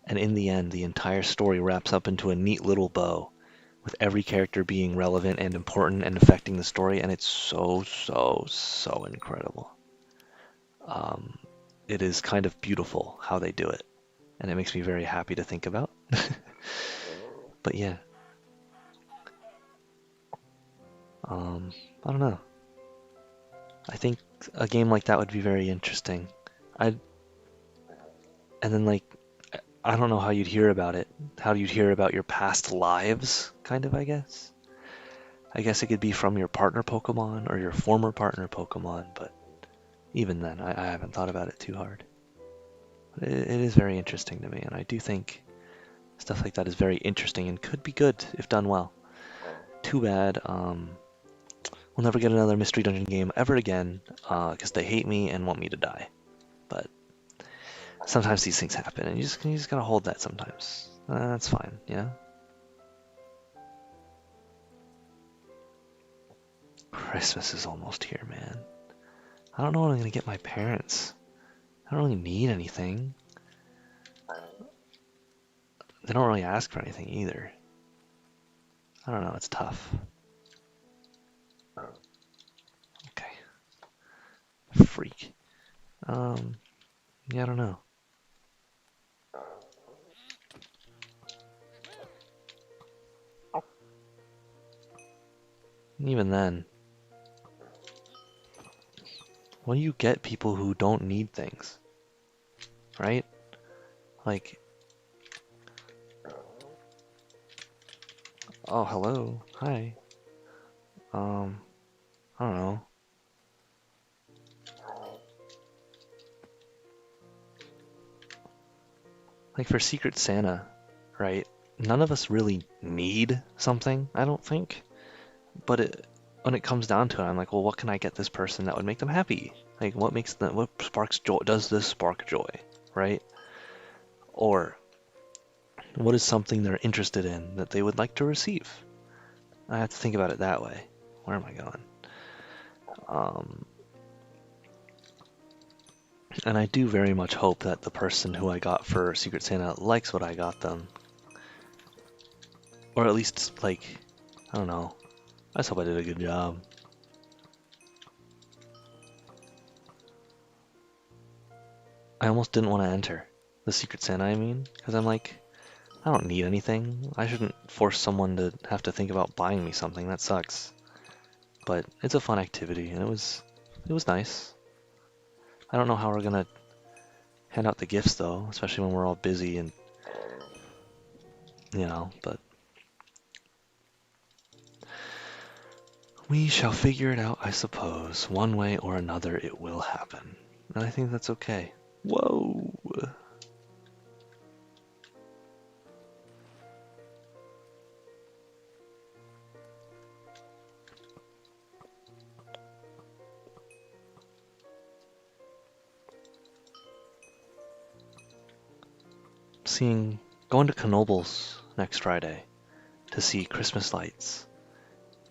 and in the end, the entire story wraps up into a neat little bow, with every character being relevant and important and affecting the story, and it's so, so, so incredible. Um, it is kind of beautiful how they do it, and it makes me very happy to think about. But yeah, um, I don't know. I think a game like that would be very interesting. I and then like I don't know how you'd hear about it. How you'd hear about your past lives, kind of, I guess. I guess it could be from your partner Pokemon or your former partner Pokemon, but even then, I haven't thought about it too hard. But it is very interesting to me, and I do think stuff like that is very interesting and could be good if done well. Too bad, we'll never get another Mystery Dungeon game ever again, because they hate me and want me to die. But sometimes these things happen, and you just gotta hold that sometimes. That's fine, yeah? Christmas is almost here, man. I don't know what I'm gonna get my parents. I don't really need anything. They don't really ask for anything either. I don't know, it's tough. Okay. Freak. Yeah, I don't know. Even then, what do you get people who don't need things? Right? Like, oh, hello, hi. I don't know. Like for Secret Santa, right? None of us really need something, I don't think. But when it comes down to it, I'm like, well, what can I get this person that would make them happy? Like, what sparks joy? Does this spark joy, right? Or what is something they're interested in that they would like to receive? I have to think about it that way. Where am I going? And I do very much hope that the person who I got for Secret Santa likes what I got them. Or at least, like, I don't know. I just hope I did a good job. I almost didn't want to enter the Secret Santa, I mean, because I'm like, I don't need anything. I shouldn't force someone to have to think about buying me something. That sucks. But it's a fun activity, and it was nice. I don't know how we're gonna hand out the gifts though, especially when we're all busy and but we shall figure it out, I suppose. One way or another, it will happen. And I think that's okay. Whoa! Going to Knoebels next Friday to see Christmas lights.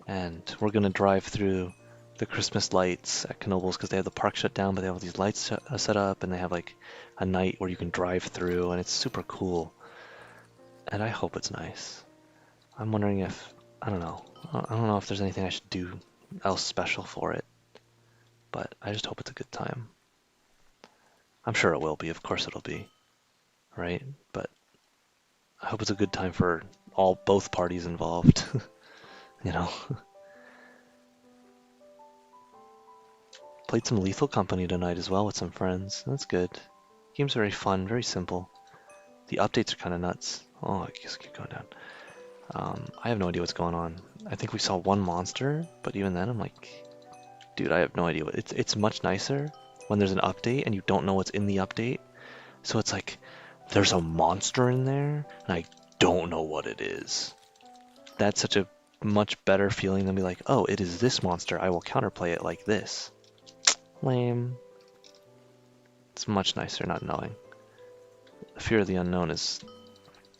And we're gonna drive through the Christmas lights at Knoebels because they have the park shut down, but they have all these lights set up, and they have like a night where you can drive through, and it's super cool. And I hope it's nice. I'm wondering if, I don't know. I don't know if there's anything I should do else special for it, but I just hope it's a good time. I'm sure it will be, of course it'll be, right? But I hope it's a good time for both parties involved, you know? Played some Lethal Company tonight as well with some friends. That's good. Game's very fun, very simple. The updates are kind of nuts. Oh, I just keep going down. I have no idea what's going on. I think we saw one monster, but even then I'm like, dude, I have no idea. It's much nicer when there's an update and you don't know what's in the update. So it's like, there's a monster in there, and I don't know what it is. That's such a much better feeling than be like, oh, it is this monster, I will counterplay it like this. Lame. It's much nicer not knowing. The fear of the unknown is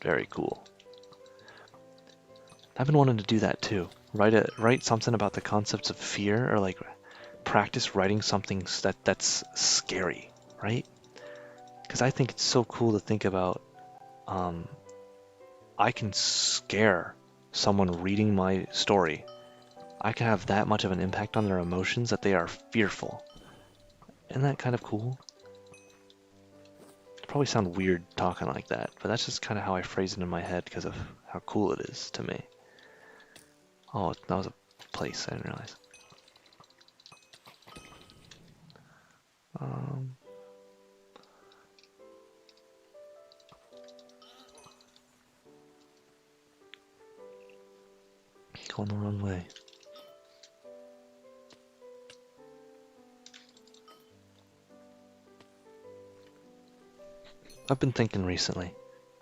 very cool. I've been wanting to do that too. Write something about the concepts of fear, or like practice writing something that's scary, right? Because I think it's so cool to think about. I can scare someone reading my story. I can have that much of an impact on their emotions that they are fearful. Isn't that kind of cool? It probably sound weird talking like that, but that's just kind of how I phrase it in my head because of how cool it is to me. Oh, that was a place, I didn't realize. Going the wrong way. I've been thinking recently,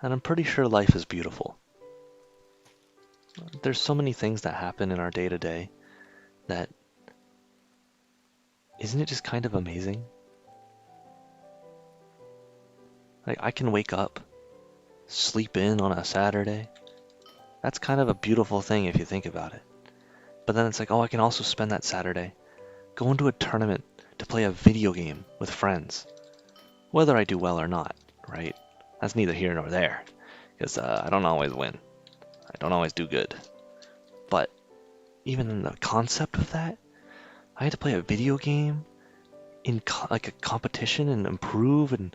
and I'm pretty sure life is beautiful. There's so many things that happen in our day-to-day that isn't it just kind of amazing? Like, I can wake up, sleep in on a Saturday. That's kind of a beautiful thing if you think about it. But then it's like, oh, I can also spend that Saturday going to a tournament to play a video game with friends, whether I do well or not, right? That's neither here nor there, because I don't always win. I don't always do good. But even in the concept of that, I had to play a video game in like a competition and improve and,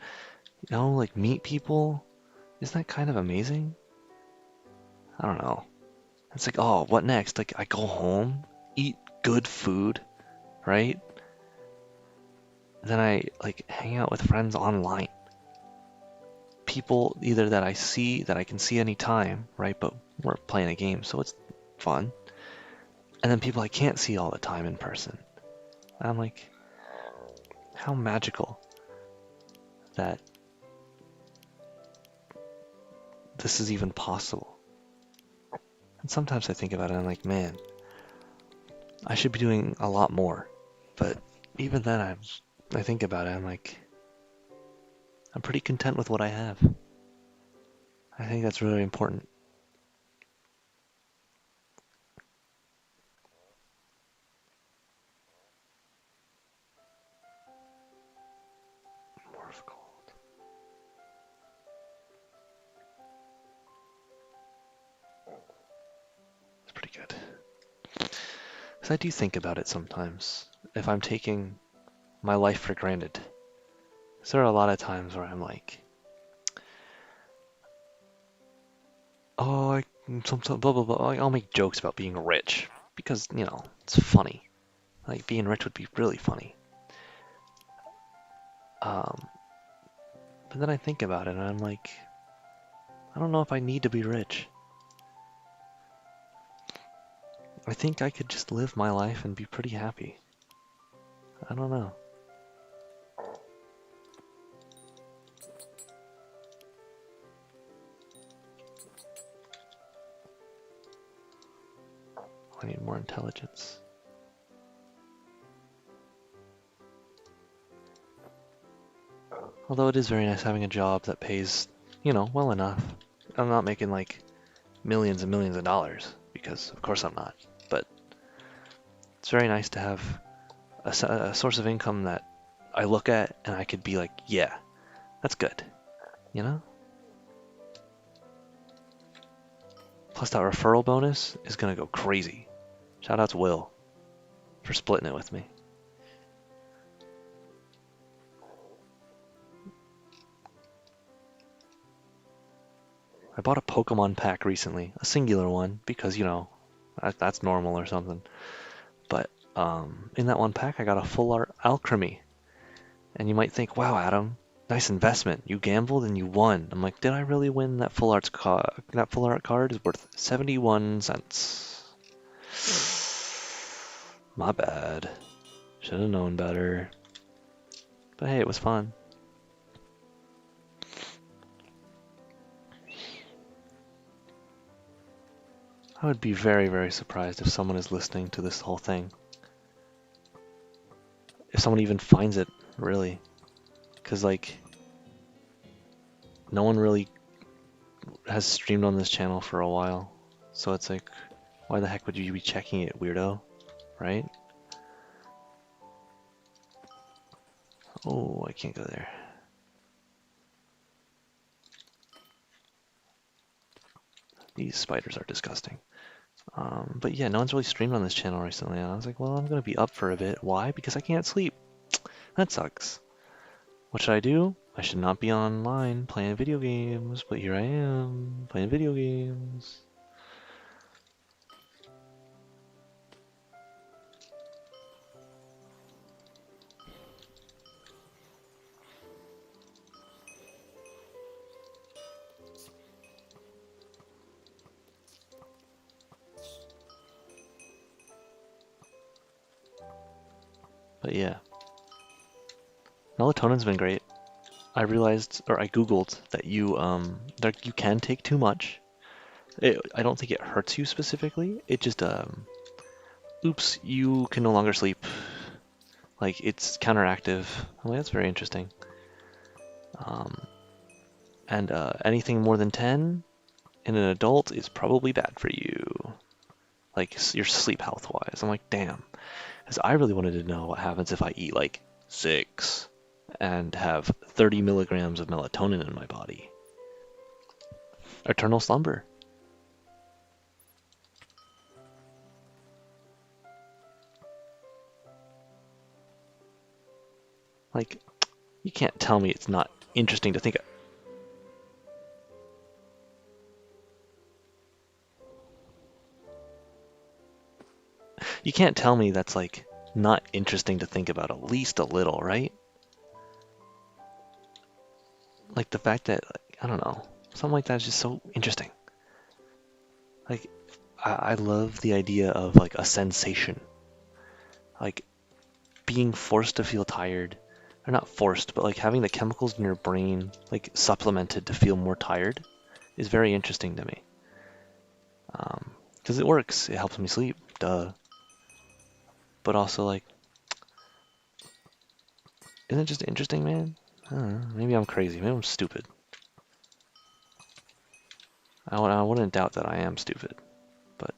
like meet people. Isn't that kind of amazing? I don't know. It's like, oh, what next? Like, I go home, eat good food, right? Then I like hang out with friends online. People either that I see that I can see anytime, right? But we're playing a game, so it's fun. And then people I can't see all the time in person. And I'm like, how magical that this is even possible. And sometimes I think about it and I'm like, man, I should be doing a lot more. But even then I think about it, I'm like, I'm pretty content with what I have. I think that's really important. Morph gold. It's pretty good. Because I do think about it sometimes. If I'm taking my life for granted. So there are a lot of times where I'm like, oh, blah blah blah. I'll make jokes about being rich because it's funny. Like being rich would be really funny. Um, but then I think about it and I'm like, I don't know if I need to be rich. I think I could just live my life and be pretty happy. I don't know. I need more intelligence. Although it is very nice having a job that pays, well enough. I'm not making like millions and millions of dollars, because of course I'm not. But it's very nice to have a source of income that I look at and I could be like, yeah, that's good, you know? Plus that referral bonus is gonna go crazy. Shout out to Will for splitting it with me. I bought a Pokemon pack recently, a singular one, because, that's normal or something. But in that one pack, I got a full art Alchemy. And you might think, wow, Adam, nice investment. You gambled and you won. I'm like, did I really win? That that full art card is worth 71 cents. My bad. Should have known better. But hey, it was fun. I would be very, very surprised if someone is listening to this whole thing. If someone even finds it, really. Because, like, no one really has streamed on this channel for a while. So it's like, why the heck would you be checking it, weirdo? Right? Oh, I can't go there. These spiders are disgusting. But yeah, no one's really streamed on this channel recently, and I was like, well, I'm gonna be up for a bit. Why? Because I can't sleep. That sucks. What should I do? I should not be online playing video games, but here I am, playing video games. But yeah. Melatonin's been great. I realized, or I googled, that you can take too much. I don't think it hurts you specifically. It just, oops, you can no longer sleep. Like it's counteractive. Oh, that's very interesting. Um, and anything more than 10 in an adult is probably bad for you. Like your sleep health wise. I'm like, damn. Because I really wanted to know what happens if I eat like 6 and have 30 milligrams of melatonin in my body. Eternal slumber. Like, you can't tell me it's not interesting to think of. You can't tell me that's like not interesting to think about at least a little, right? Like the fact that, like, I don't know, something like that is just so interesting. Like, I love the idea of like a sensation. Like being forced to feel tired, or not forced, but like having the chemicals in your brain like supplemented to feel more tired is very interesting to me. Because it works, it helps me sleep, duh. But also like, isn't it just interesting, man? I don't know, maybe I'm crazy, maybe I'm stupid. I wouldn't doubt that I am stupid, but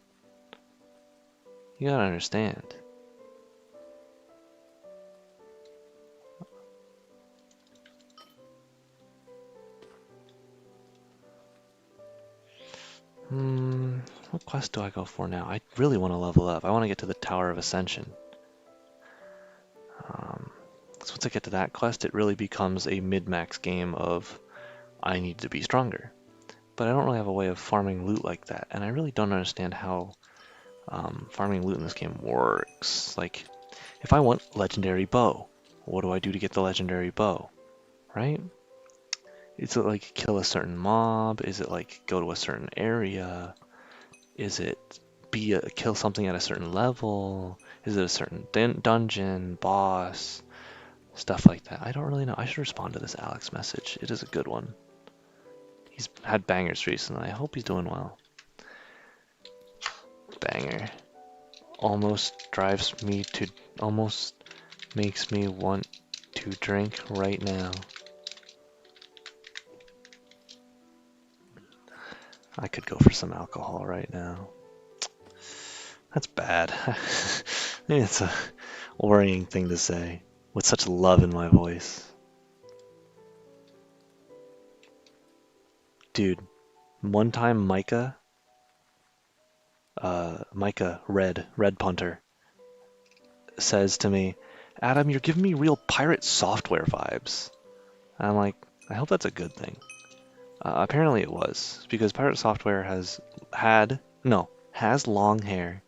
you gotta understand. What quest do I go for now? I really want to level up. I want to get to the Tower of Ascension. So once I get to that quest, it really becomes a mid-max game of I need to be stronger. But I don't really have a way of farming loot like that, and I really don't understand how farming loot in this game works. Like, if I want legendary bow, what do I do to get the legendary bow, right? Is it like kill a certain mob? Is it like go to a certain area? Is it kill something at a certain level? Is it a certain dungeon, boss, stuff like that? I don't really know. I should respond to this Alex message. It is a good one. He's had bangers recently. I hope he's doing well. Banger. Almost makes me want to drink right now. I could go for some alcohol right now. That's bad. Maybe it's a worrying thing to say with such love in my voice. Dude, one time Micah Red Punter, says to me, Adam, you're giving me real pirate software vibes. And I'm like, I hope that's a good thing. Apparently it was, because pirate software has long hair,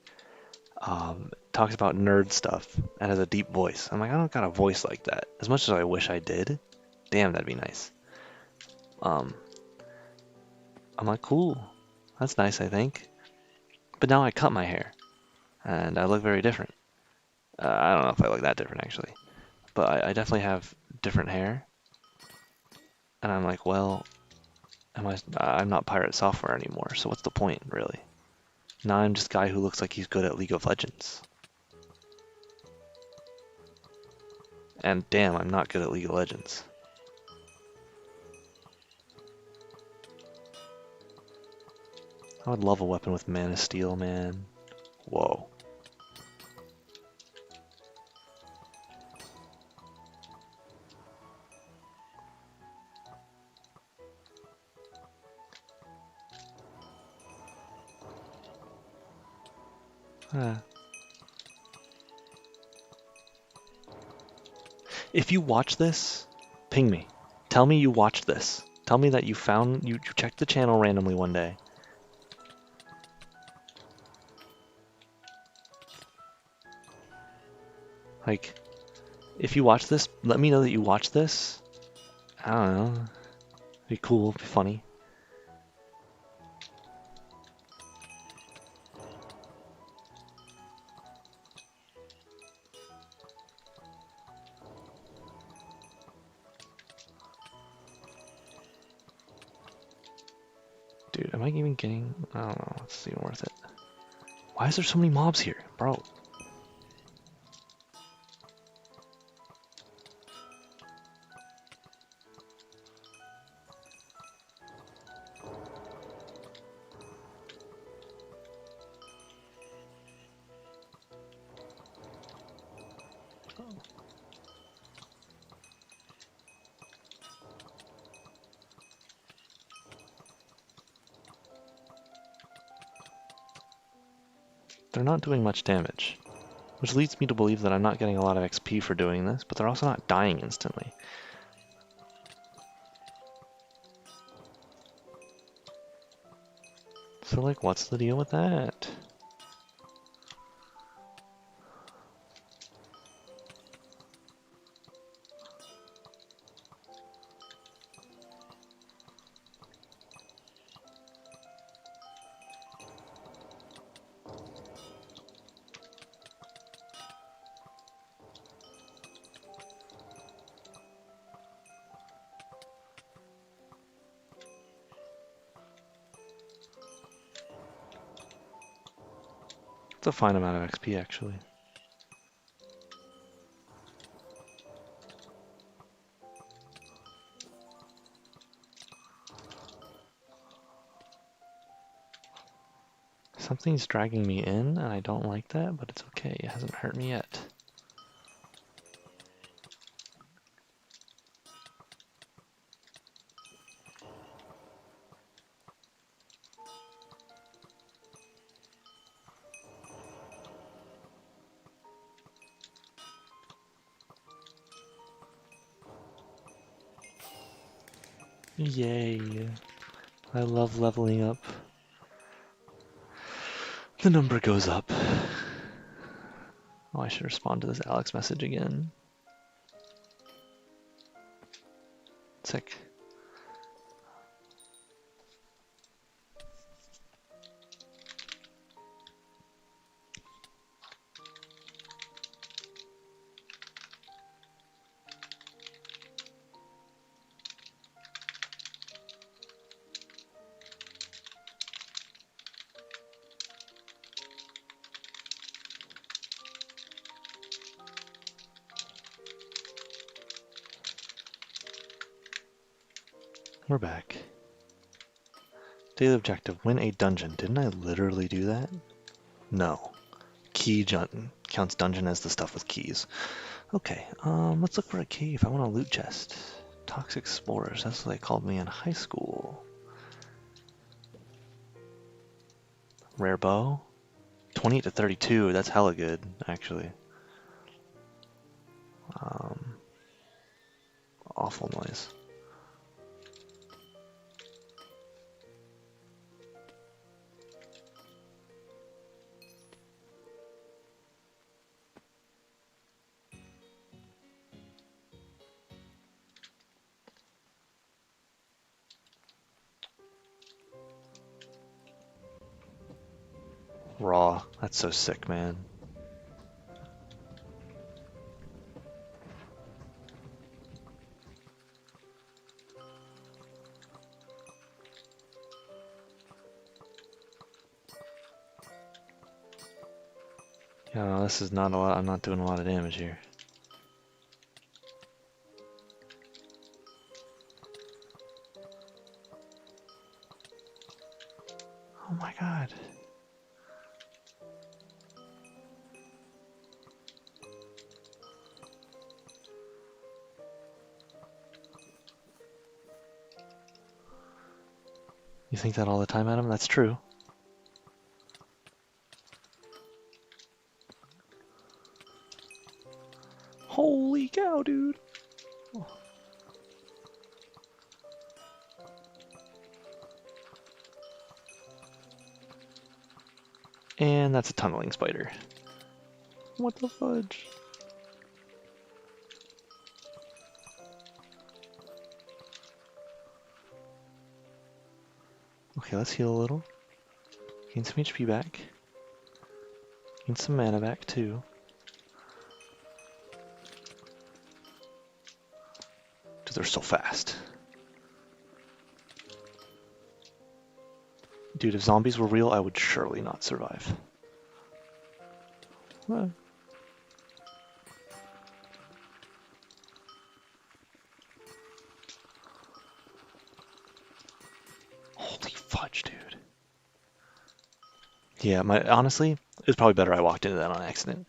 talks about nerd stuff, and has a deep voice. I'm like, I don't got a voice like that. As much as I wish I did, damn, that'd be nice. Um, I'm like, cool, that's nice, I think. But now I cut my hair, and I look very different. I don't know if I look that different, actually. But I definitely have different hair. And I'm like, well, I'm not pirate software anymore, so what's the point, really? Now I'm just a guy who looks like he's good at League of Legends. And damn, I'm not good at League of Legends. I would love a weapon with Man of Steel, man. Whoa. If you watch this, ping me. Tell me you watched this. Tell me that you checked the channel randomly one day. Like, if you watch this, let me know that you watched this. I don't know. Be cool, be funny. Dude, am I even getting... I don't know, it's even worth it. Why is there so many mobs here? Bro. they're not doing much damage, which leads me to believe that I'm not getting a lot of XP for doing this, but they're also not dying instantly. So, like, what's the deal with that? It's a fine amount of XP, actually. Something's dragging me in, and I don't like that, but it's okay. It hasn't hurt me yet. Yay. I love leveling up. The number goes up. Oh, I should respond to this Alex message again. Sick. We're back. Daily objective, win a dungeon. Didn't I literally do that? No. Key counts dungeon as the stuff with keys. Okay, let's look for a cave. I want a loot chest. Toxic explorers, that's what they called me in high school. Rare bow. 28 to 32, that's hella good, actually. Awful noise. Raw, that's so sick, man. Yeah, no, this is not a lot. I'm not doing a lot of damage here. Oh my god. You think that all the time, Adam? That's true. Holy cow, dude. Oh. And that's a tunneling spider. What the fudge? Okay, let's heal a little. Gain some HP back. Gain some mana back, too. Dude, they're so fast. Dude, if zombies were real, I would surely not survive. Well. Holy fudge, dude. Yeah, honestly, it was probably better I walked into that on accident.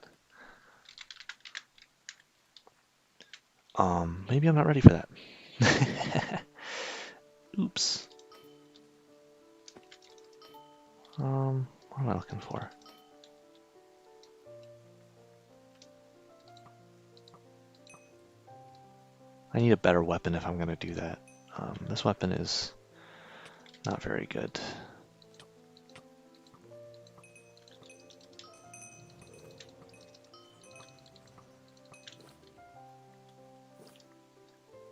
Maybe I'm not ready for that. Oops. What am I looking for? I need a better weapon if I'm gonna do that. This weapon is not very good.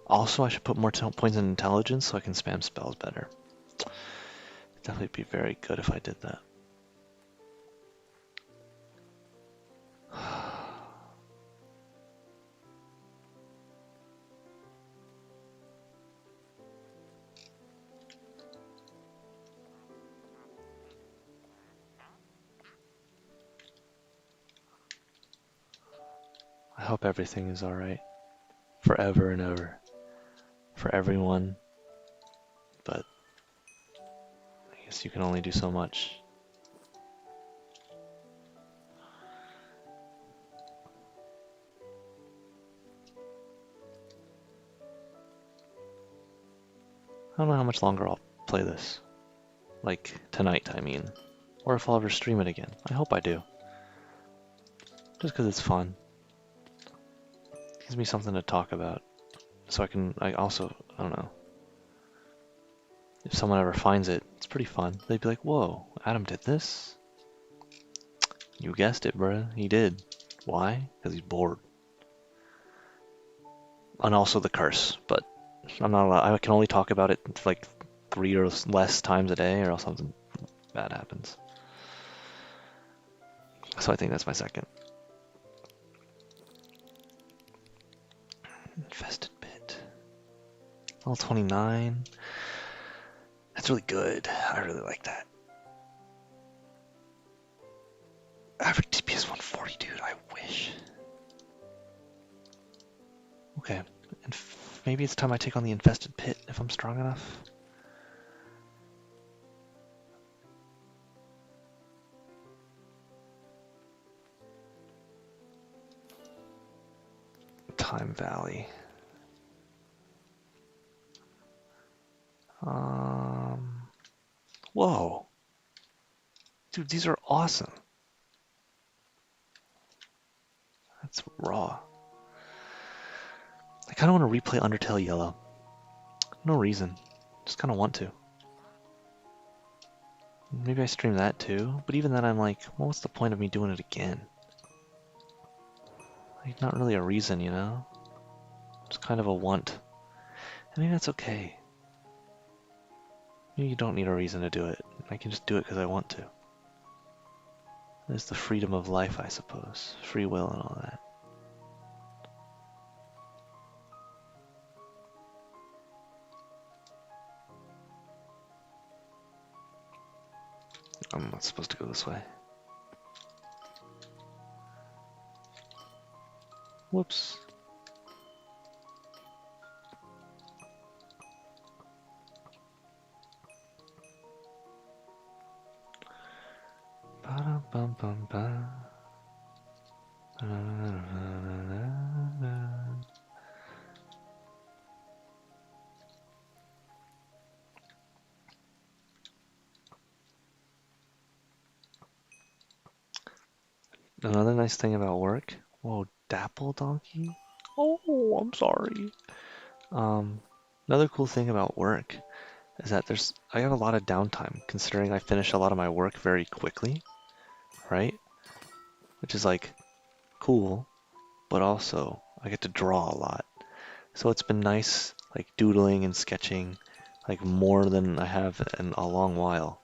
Also, I should put more points in intelligence so I can spam spells better. It'd definitely be very good if I did that. I hope everything is alright. Forever and ever. For everyone. But I guess you can only do so much. I don't know how much longer I'll play this. Like, tonight, I mean. Or if I'll ever stream it again. I hope I do. Just because it's fun. It gives me something to talk about. So I also, I don't know. If someone ever finds it, it's pretty fun. They'd be like, whoa, Adam did this? You guessed it, bruh. He did. Why? Because he's bored. And also the curse, but I'm not allowed, I can only talk about it like 3 or less times a day or else something bad happens. So I think that's my second. Infested pit. Level 29. That's really good. I really like that. Average DPS 140, dude. I wish. Okay. And maybe it's time I take on the infested pit if I'm strong enough. Time Valley. Whoa. Dude, these are awesome. That's raw. I kind of want to replay Undertale Yellow. No reason. Just kind of want to. Maybe I stream that too, but even then I'm like, well, what's the point of me doing it again? Like, not really a reason, you know? It's kind of a want. I mean, that's okay. You don't need a reason to do it. I can just do it because I want to. There's the freedom of life, I suppose. Free will and all that. I'm not supposed to go this way. Whoops. Ba-dum-bum-bum-ba. Another nice thing about work. Whoa, Dapple Donkey? Oh, I'm sorry. Another cool thing about work is that I have a lot of downtime considering I finish a lot of my work very quickly, right? Which is like cool, but also I get to draw a lot. So it's been nice like doodling and sketching like more than I have in a long while,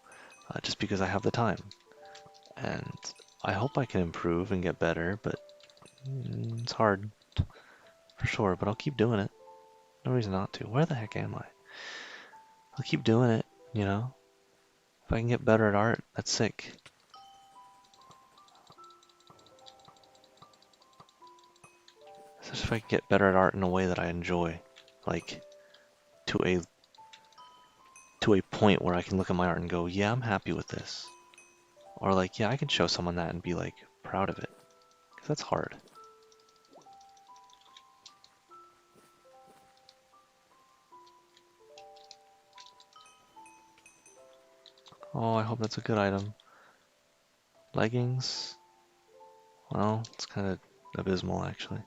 just because I have the time. And I hope I can improve and get better, but it's hard for sure, but I'll keep doing it. No reason not to. Where the heck am I? I'll keep doing it, you know? If I can get better at art, that's sick. Especially if I can get better at art in a way that I enjoy. Like, to a point where I can look at my art and go, yeah, I'm happy with this. Or like, yeah, I can show someone that and be like, proud of it. Because that's hard. Oh, I hope that's a good item. Leggings. Well, it's kind of abysmal, actually.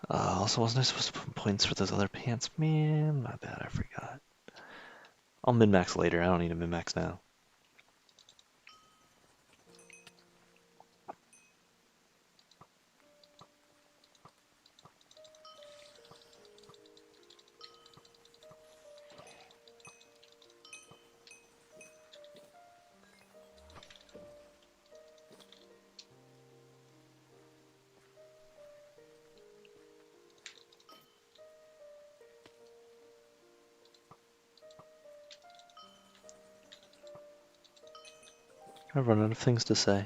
Also, wasn't I supposed to put points for those other pants? Man, my bad, I forgot. I'll min-max later, I don't need to min-max now. I've run out of things to say.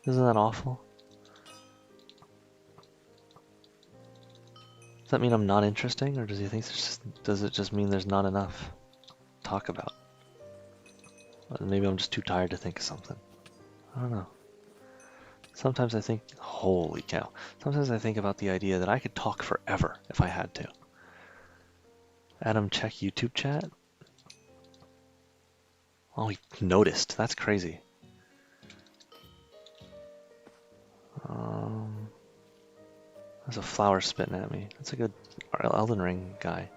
Isn't that awful? Does that mean I'm not interesting, or does he think does it just mean there's not enough to talk about? Maybe I'm just too tired to think of something. I don't know. Sometimes I think, holy cow. Sometimes I think about the idea that I could talk forever if I had to. Adam, check YouTube chat. Oh, he noticed. That's crazy. There's a flower spitting at me. That's a good Elden Ring guy.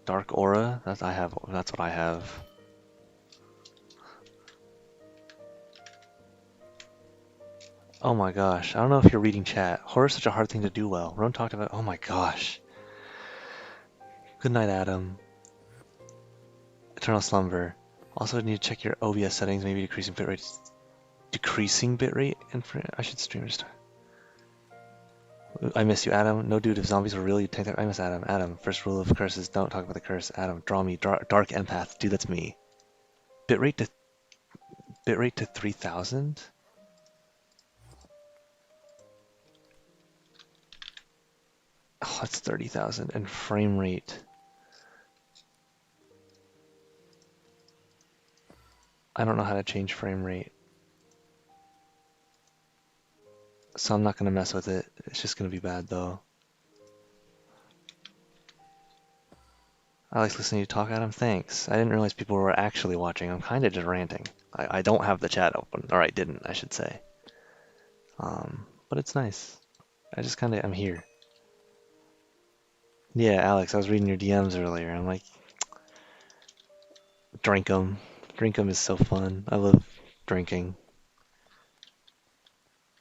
Dark aura. That's what I have. Oh my gosh. I don't know if you're reading chat. Horror's such a hard thing to do well. Ron talked about. Oh my gosh. Good night, Adam. Eternal slumber. Also, need to check your OBS settings. Maybe decreasing bitrate. Decreasing bitrate. And I should stream just. I miss you, Adam. No, dude. If zombies were real, you'd take that. I miss Adam. Adam. First rule of curses: don't talk about the curse. Adam, draw me. Dark empath. Dude, that's me. Bitrate to 3000. Oh, that's 30,000. And frame rate. I don't know how to change frame rate, so I'm not gonna mess with it. It's just gonna be bad though. I like listening to you talk, Adam. Thanks. I didn't realize people were actually watching. I'm kind of just ranting. I don't have the chat open, or I didn't, I should say. But it's nice. I just kind of am here. Yeah, Alex, I was reading your DMs earlier. I'm like, drink 'em. Drink 'em is so fun. I love drinking.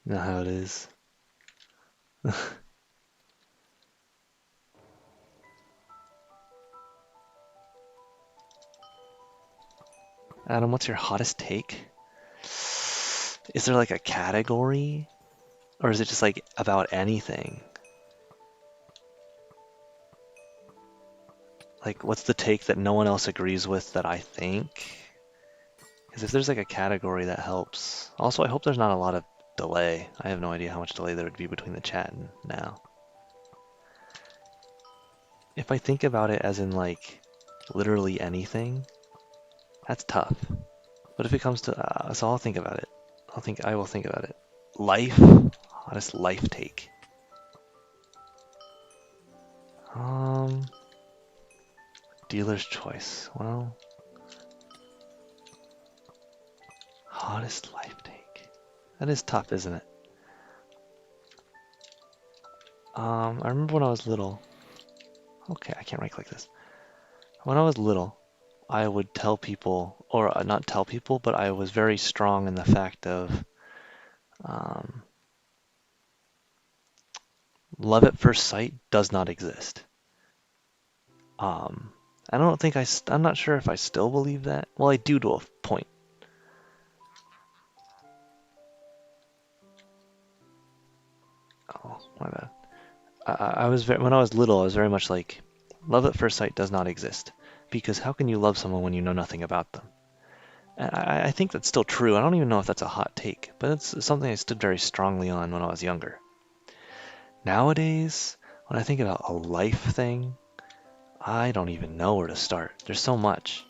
You know how it is. Adam, what's your hottest take? Is there like a category? Or is it just like about anything? Like, what's the take that no one else agrees with that I think? Because if there's like a category that helps. Also, I hope there's not a lot of delay. I have no idea how much delay there would be between the chat and now. If I think about it as in like literally anything, that's tough. But if it comes to, so I'll think about it. I will think about it. Life, hottest life take. Um, Dealer's choice. Well, hottest life take. That is tough, isn't it? I remember when I was little. Okay, I can't write like this. When I was little, I would tell people, or not tell people, but I was very strong in the fact of um, love at first sight does not exist. Um, I don't think I'm not sure if I still believe that. Well, I do to a point. Oh, my bad. I was when I was little, I was very much like, love at first sight does not exist. Because how can you love someone when you know nothing about them? And I think that's still true. I don't even know if that's a hot take, but it's something I stood very strongly on when I was younger. Nowadays, when I think about a life thing, I don't even know where to start. There's so much.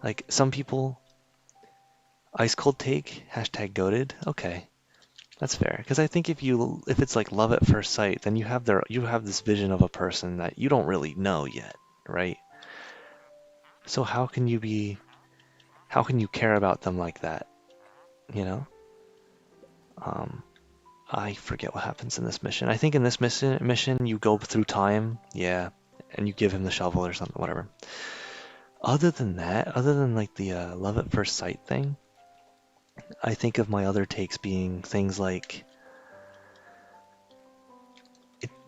Like some people, ice cold take, hashtag goated. Okay, that's fair. Because I think if it's like love at first sight, then you have this vision of a person that you don't really know yet, right? So how can you care about them like that, you know? Um, I forget what happens in this mission. I think in this mission you go through time, yeah, and you give him the shovel or something, whatever. Other than that, other than like the love at first sight thing, I think of my other takes being things like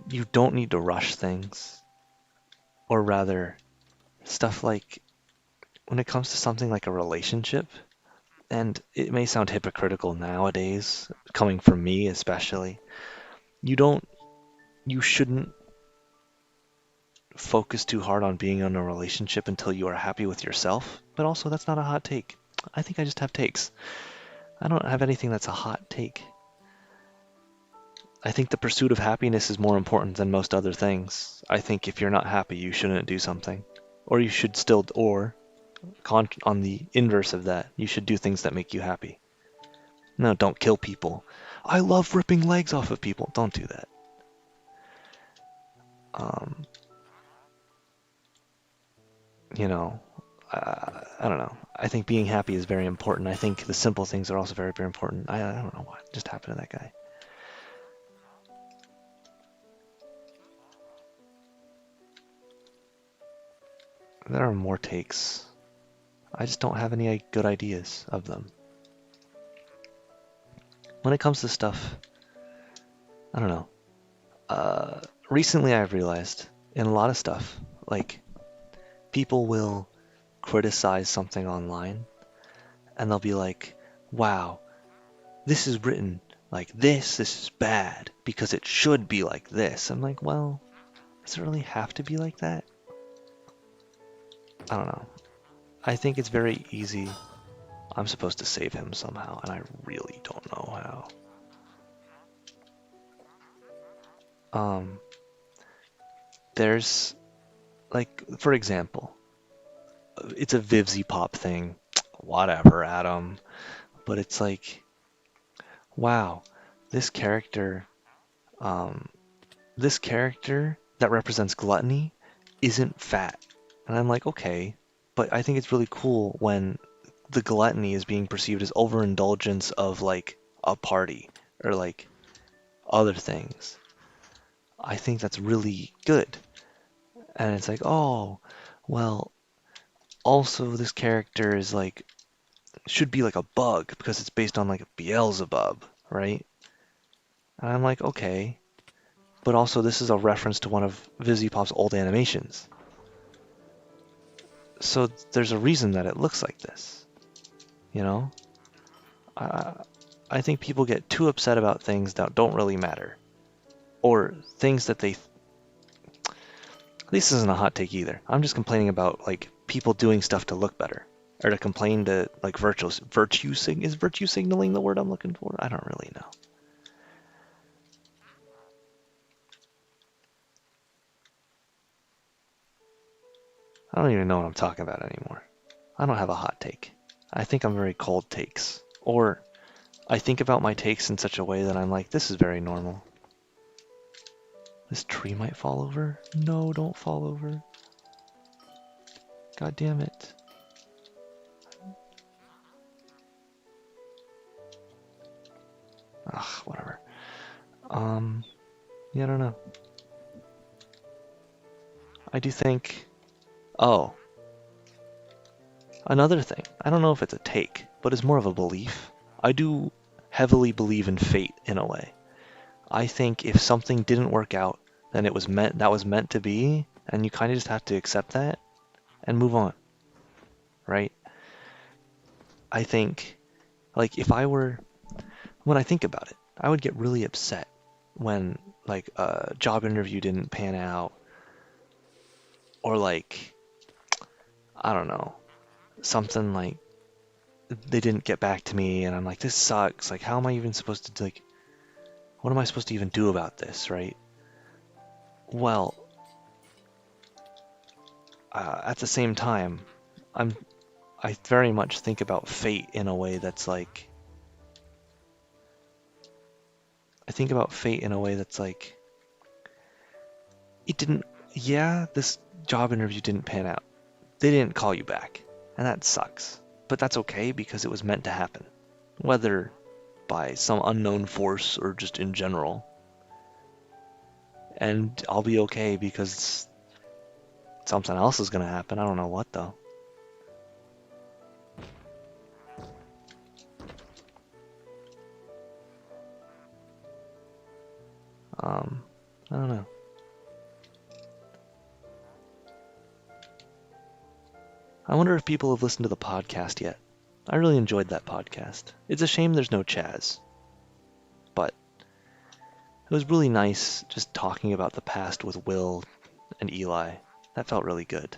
you don't need to rush things, or rather, stuff like when it comes to something like a relationship, and it may sound hypocritical nowadays, coming from me especially, you don't, you shouldn't focus too hard on being in a relationship until you are happy with yourself. But also, that's not a hot take. I think I just have takes. I don't have anything that's a hot take. I think the pursuit of happiness is more important than most other things. I think if you're not happy, you shouldn't do something. Or you should still, or on the inverse of that, you should do things that make you happy. No, don't kill people. I love ripping legs off of people. Don't do that. Um, you know, I don't know. I think being happy is very important. I think the simple things are also very, very important. I don't know what just happened to that guy. There are more takes. I just don't have any good ideas of them. When it comes to stuff, I don't know. Recently I've realized in a lot of stuff, like people will criticize something online and they'll be like, wow, this is written like this is bad because it should be like this. I'm like, well, does it really have to be like that? I don't know. I think it's very easy. I'm supposed to save him somehow, and I really don't know how. Um, there's, like, for example, it's a Vivzy Pop thing. Whatever, Adam. But it's like, wow, this character, um, this character that represents gluttony isn't fat. And I'm like, okay, but I think it's really cool when the gluttony is being perceived as overindulgence of like a party or like other things. I think that's really good. And it's like, oh, well, also this character is like should be like a bug because it's based on like Beelzebub, right? And I'm like, okay, but also this is a reference to one of Vizzy-Pop's old animations. So there's a reason that it looks like this, you know? I, I think people get too upset about things that don't really matter, or things that they. This isn't a hot take either. I'm just complaining about like people doing stuff to look better, or to complain to like is virtue signaling the word I'm looking for? I don't really know. I don't even know what I'm talking about anymore. I don't have a hot take. I think I'm very cold takes, or I think about my takes in such a way that I'm like, this is very normal. This tree might fall over. No, don't fall over. God damn it. Ugh, whatever. Yeah, I don't know. I do think. Oh, another thing. I don't know if it's a take, but it's more of a belief. I do heavily believe in fate in a way. I think if something didn't work out, then it was meant that was meant to be, and you kind of just have to accept that and move on, right? I think, like, if I were, when I think about it, I would get really upset when, like, a job interview didn't pan out, or, like, I don't know, something like they didn't get back to me, and I'm like, this sucks. Like, how am I even supposed to, like, what am I supposed to even do about this, right? Well, at the same time, I'm, I very much think about fate in a way that's like, I think about fate in a way that's like, it didn't, yeah, this job interview didn't pan out. They didn't call you back, and that sucks. but that's okay because it was meant to happen. Whether by some unknown force or just in general. And I'll be okay because something else is gonna happen. I don't know what though. I don't know. I wonder if people have listened to the podcast yet. I really enjoyed that podcast. It's a shame there's no Chaz, but it was really nice just talking about the past with Will and Eli. That felt really good.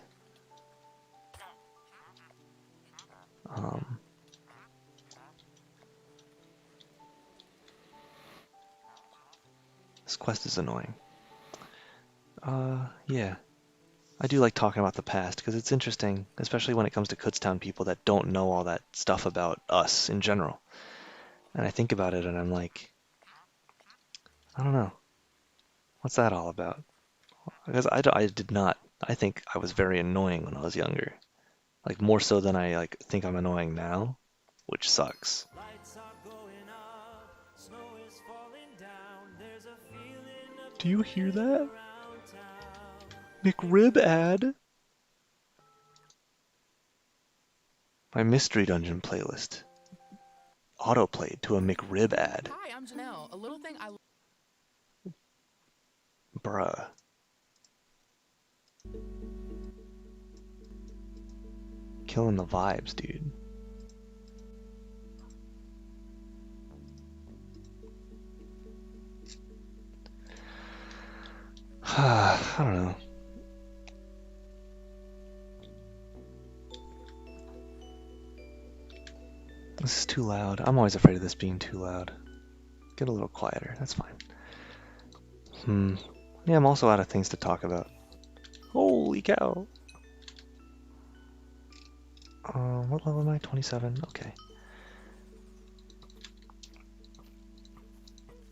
This quest is annoying. Yeah. I do like talking about the past because it's interesting, especially when it comes to Kutztown people that don't know all that stuff about us in general. And I think about it and I'm like, I don't know. What's that all about? Because I did not. I think I was very annoying when I was younger. Like more so than I think I'm annoying now, which sucks. Do you hear that? McRib ad? My Mystery Dungeon playlist. Autoplayed to a McRib ad. Hi, I'm Janelle. A little thing I Bruh. Killing the vibes, dude. I don't know. This is too loud. I'm always afraid of this being too loud. Get a little quieter. That's fine. Yeah, I'm also out of things to talk about. Holy cow. What level am I? 27? Okay.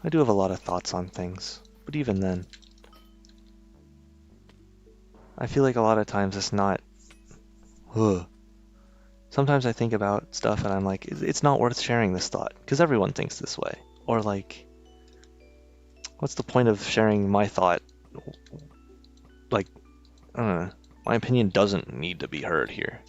I do have a lot of thoughts on things, but even then, I feel like a lot of times it's not. Ugh. Sometimes I think about stuff and I'm like, it's not worth sharing this thought, because everyone thinks this way. Or like, what's the point of sharing my thought? Like, I don't know. My opinion doesn't need to be heard here.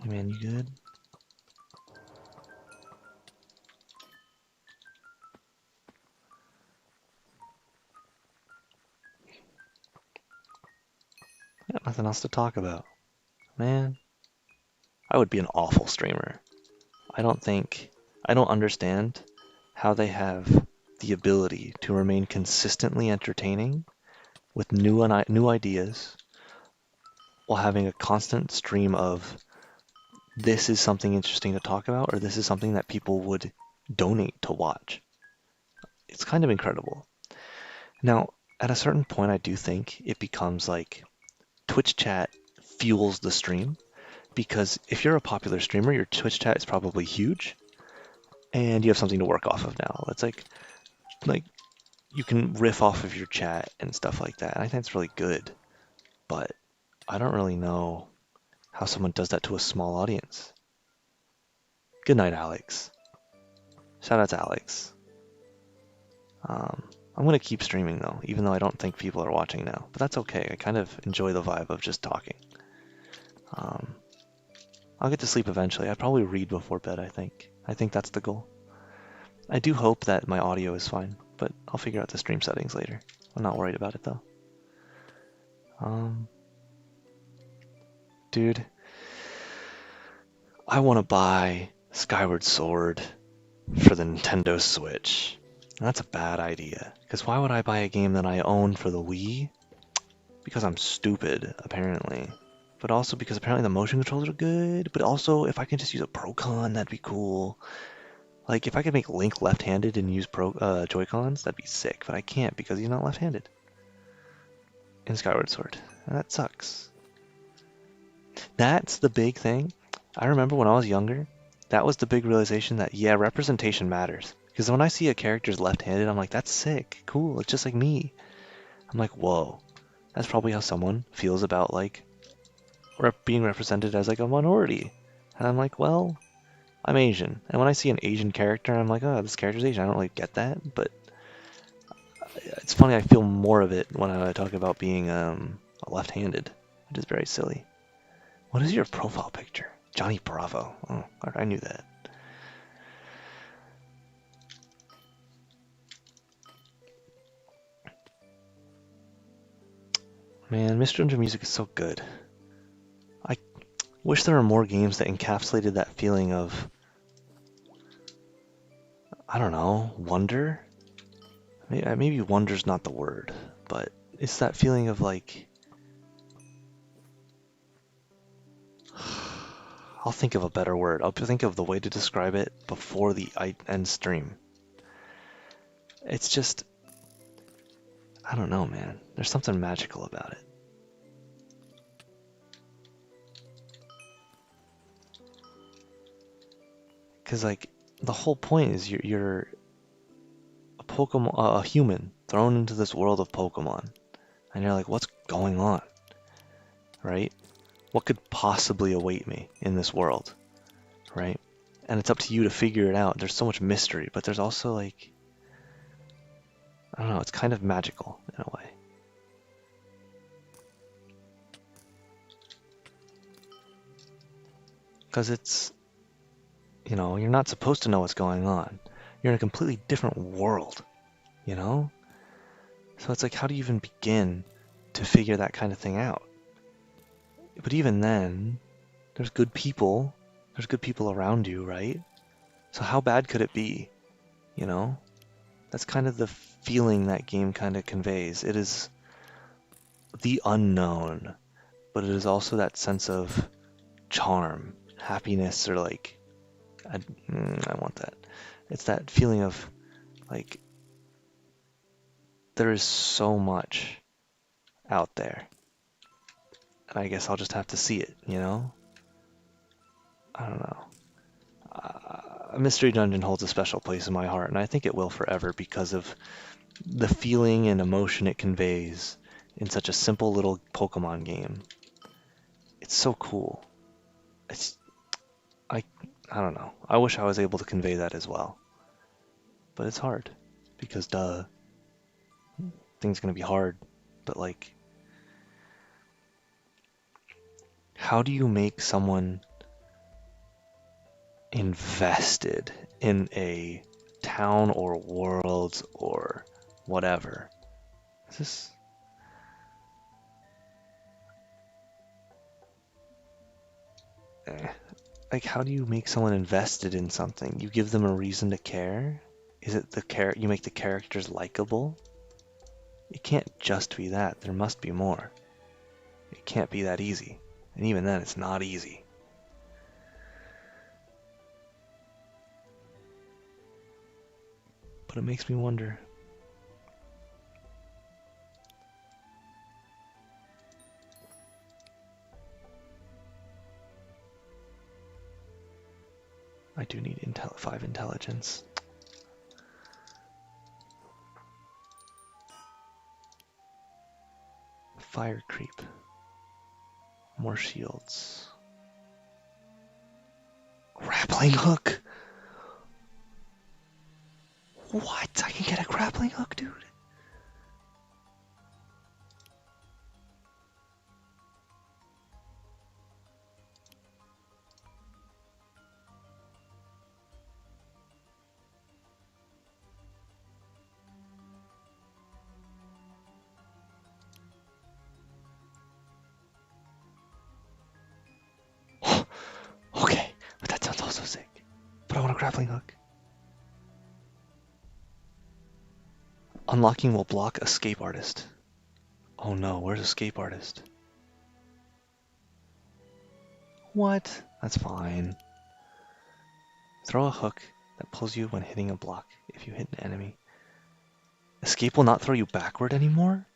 Hey man, you good? Got nothing else to talk about. Man, I would be an awful streamer. I don't understand how they have the ability to remain consistently entertaining with new ideas while having a constant stream of this is something interesting to talk about or this is something that people would donate to watch. It's kind of incredible. Now, at a certain point, I do think it becomes like Twitch chat fuels the stream because if you're a popular streamer, your Twitch chat is probably huge and you have something to work off of now. It's like you can riff off of your chat and stuff like that. And I think it's really good, but I don't really know how someone does that to a small audience. Good night, Alex. Shout out to Alex. I'm gonna keep streaming though, even though I don't think people are watching now. But that's okay. I kind of enjoy the vibe of just talking. I'll get to sleep eventually. I'd probably read before bed, I think. I think that's the goal. I do hope that my audio is fine, but I'll figure out the stream settings later. I'm not worried about it though. Dude, I want to buy Skyward Sword for the Nintendo Switch. And that's a bad idea, because why would I buy a game that I own for the Wii? Because I'm stupid, apparently. But also because apparently the motion controls are good, but also if I can just use a Pro-Con, that'd be cool. Like, if I could make Link left-handed and use Joy-Cons, that'd be sick, but I can't because he's not left-handed in Skyward Sword, and that sucks. That's the big thing. I remember when I was younger, that was the big realization that, yeah, representation matters. Because when I see a character's left-handed, I'm like, that's sick, cool, it's just like me. I'm like, whoa, that's probably how someone feels about like being represented as like a minority. And I'm like, well, I'm Asian. And when I see an Asian character, I'm like, oh, this character's Asian. I don't really get that, but it's funny, I feel more of it when I talk about being left-handed, which is very silly. What is your profile picture? Johnny Bravo. Oh, I knew that. Man, Mr. Ninja Music is so good. I wish there were more games that encapsulated that feeling of, I don't know, wonder? Maybe wonder's not the word, but it's that feeling of like, I'll think of a better word. I'll think of the way to describe it before the end stream. It's just, I don't know, man. There's something magical about it. Because like the whole point is you're a Pokemon, a human thrown into this world of Pokemon, and you're like, what's going on, right? What could possibly await me in this world, right? And it's up to you to figure it out. There's so much mystery, but there's also like, I don't know, it's kind of magical in a way. Because it's, you know, you're not supposed to know what's going on. You're in a completely different world, you know? So it's like, how do you even begin to figure that kind of thing out? But even then, there's good people. There's good people around you, right? So how bad could it be? You know? That's kind of the feeling that game kind of conveys. It is the unknown, but it is also that sense of charm, happiness, or like, I want that. It's that feeling of like, there is so much out there. And I guess I'll just have to see it, you know? I don't know. Mystery Dungeon holds a special place in my heart, and I think it will forever because of the feeling and emotion it conveys in such a simple little Pokemon game. It's so cool. It's I I don't know. I wish I was able to convey that as well. But it's hard because duh, things gonna be hard. But like, how do you make someone invested in a town or world or whatever? Is this like, how do you make someone invested in something? You give them a reason to care? Is it you make the characters likable? It can't just be that. There must be more. It can't be that easy. And even then, it's not easy. But it makes me wonder. I do need 5 intelligence. Fire creep. More shields. Grappling hook! What? I can get a grappling hook, dude? Okay, but that sounds also sick. But I want a grappling hook. Unlocking will block escape artist. Oh no, where's escape artist? What? That's fine. Throw a hook that pulls you when hitting a block if you hit an enemy. Escape will not throw you backward anymore?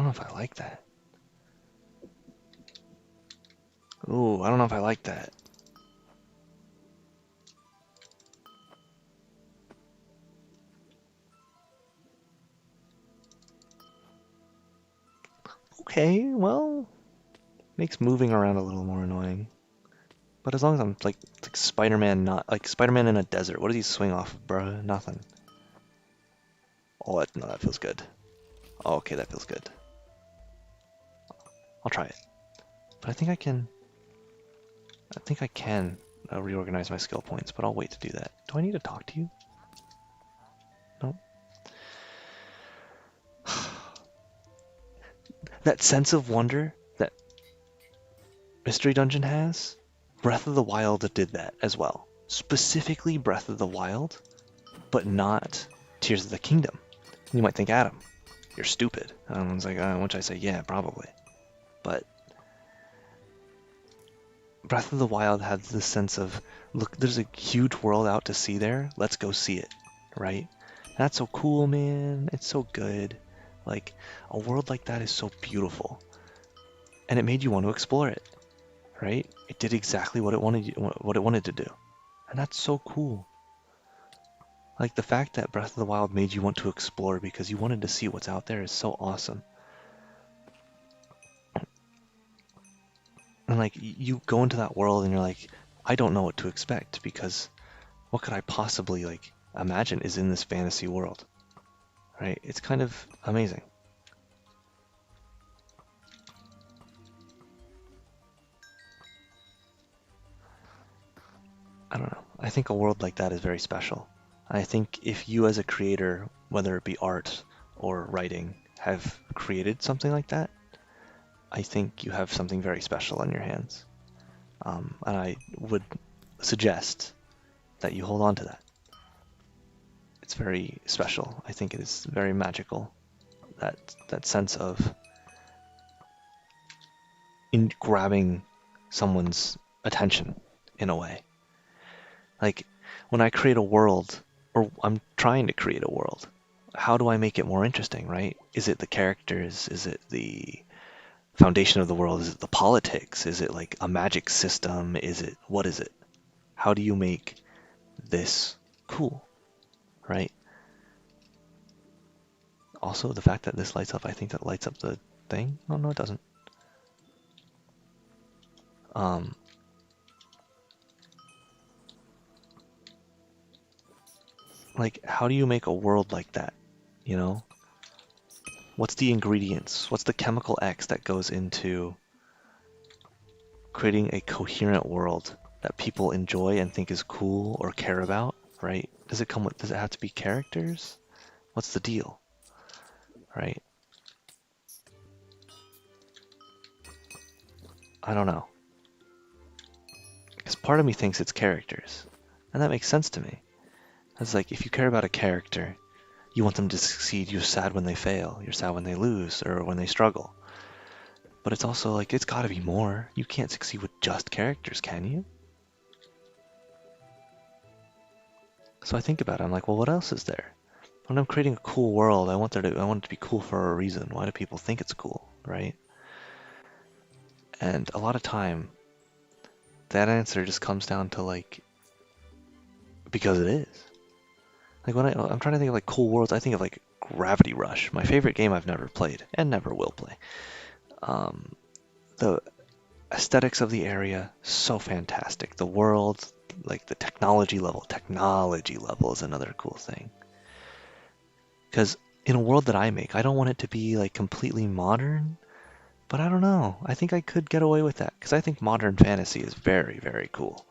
know if I like that. Ooh, I don't know if I like that. Okay, well, makes moving around a little more annoying. But as long as I'm like Spider-Man, not like Spider-Man in a desert. What does he swing off of, bruh? Nothing. Oh, no, that feels good. Oh, okay, that feels good. I'll try it. But I think I can. I think I can reorganize my skill points, but I'll wait to do that. Do I need to talk to you? No. That sense of wonder that Mystery Dungeon has, Breath of the Wild did that as well. Specifically Breath of the Wild, but not Tears of the Kingdom. You might think, Adam, you're stupid. And everyone's like, which I say, yeah, probably. But Breath of the Wild had this sense of, look, there's a huge world out to see there. Let's go see it, right? That's so cool, man. It's so good. Like, a world like that is so beautiful. And it made you want to explore it, right? It did exactly what it wanted to do. And that's so cool. Like, the fact that Breath of the Wild made you want to explore because you wanted to see what's out there is so awesome. And like, you go into that world and you're like, I don't know what to expect because what could I possibly like imagine is in this fantasy world, right? It's kind of amazing. I don't know. I think a world like that is very special. I think if you as a creator, whether it be art or writing, have created something like that, I think you have something very special on your hands. And I would suggest that you hold on to that. It's very special. I think it is very magical. That sense of in grabbing someone's attention in a way. Like when I create a world, or I'm trying to create a world, how do I make it more interesting, right? Is it the characters? Is it the foundation of the world? Is it the politics? Is it like a magic system? What is it? How do you make this cool, right? Also, the fact that this lights up, I think that lights up the thing. Oh, no, it doesn't. Um, like, how do you make a world like that? You know? What's the ingredients? What's the chemical X that goes into creating a coherent world that people enjoy and think is cool or care about, right? Does it have to be characters? What's the deal, right? I don't know. Because part of me thinks it's characters, and that makes sense to me. It's like, if you care about a character, you want them to succeed, you're sad when they fail, you're sad when they lose, or when they struggle. But it's also like, it's gotta be more. You can't succeed with just characters, can you? So I think about it, I'm like, well, what else is there? When I'm creating a cool world, I want it to be cool for a reason. Why do people think it's cool, right? And a lot of time, that answer just comes down to like, because it is. Like when I'm trying to think of like cool worlds, I think of like Gravity Rush, my favorite game I've never played and never will play. The aesthetics of the area, so fantastic. The world, like the technology level is another cool thing. Because in a world that I make, I don't want it to be like completely modern, but I don't know. I think I could get away with that because I think modern fantasy is very, very cool.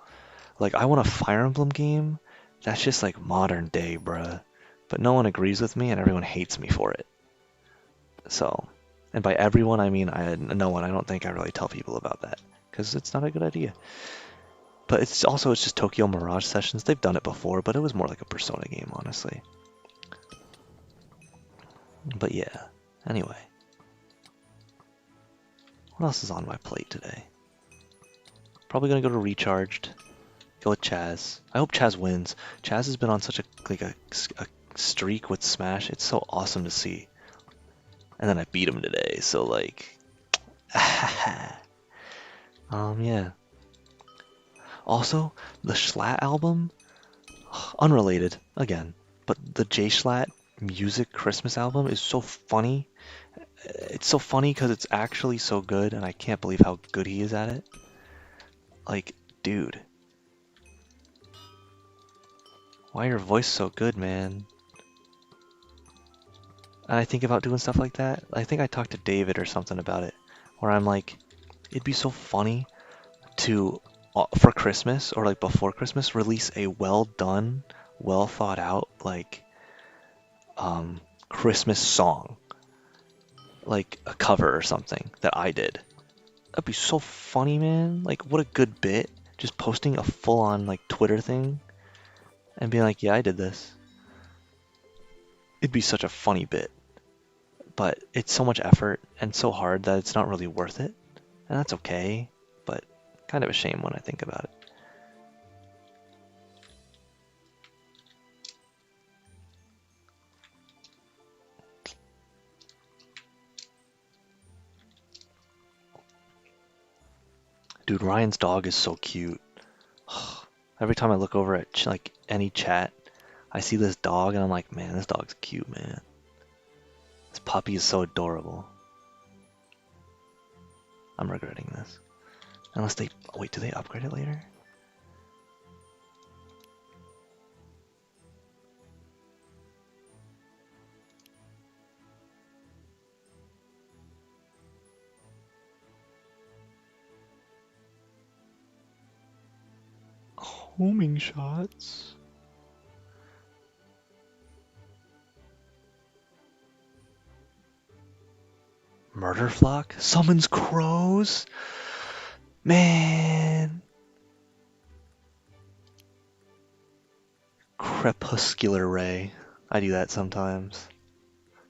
Like I want a Fire Emblem game that's just like modern day, bruh. But no one agrees with me and everyone hates me for it. So, and by everyone I mean no one. I don't think I really tell people about that because it's not a good idea. But it's just Tokyo Mirage Sessions. They've done it before, but it was more like a Persona game, honestly. But yeah. Anyway, what else is on my plate today? Probably gonna go to Recharged. Go with Chaz. I hope Chaz wins. Chaz has been on such a streak with Smash. It's so awesome to see. and then I beat him today. So like, yeah. Also, the Schlatt album, unrelated again, but the J Schlatt music Christmas album is so funny. It's so funny because it's actually so good, and I can't believe how good he is at it. Like, dude, why your voice so good, man? And I think about doing stuff like that. I think I talked to David or something about it, where I'm like, it'd be so funny to, for Christmas or like before Christmas, release a well done, well thought out, like, Christmas song, like a cover or something that I did. That'd be so funny, man. Like, what a good bit. Just posting a full on, like, Twitter thing and being like, yeah, I did this. It'd be such a funny bit. But it's so much effort and so hard that it's not really worth it. And that's okay, but kind of a shame when I think about it. Dude, Ryan's dog is so cute. Every time I look over at like any chat, I see this dog and I'm like, man, this dog's cute, man. This puppy is so adorable. I'm regretting this. Unless they, oh, wait, do they upgrade it later? Homing shots. Murder flock summons crows. Man, crepuscular ray. I do that sometimes.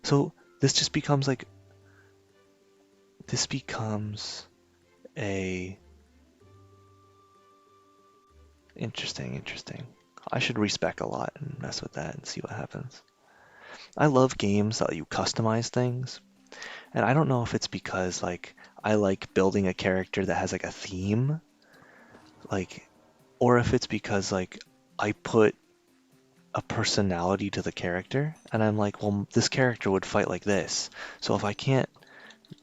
So this just becomes like this becomes a interesting. I should respec a lot and mess with that and see what happens. I love games that let you customize things, and I don't know if it's because like I like building a character that has like a theme, like, or if it's because like I put a personality to the character and I'm like, well, this character would fight like this. So if I can't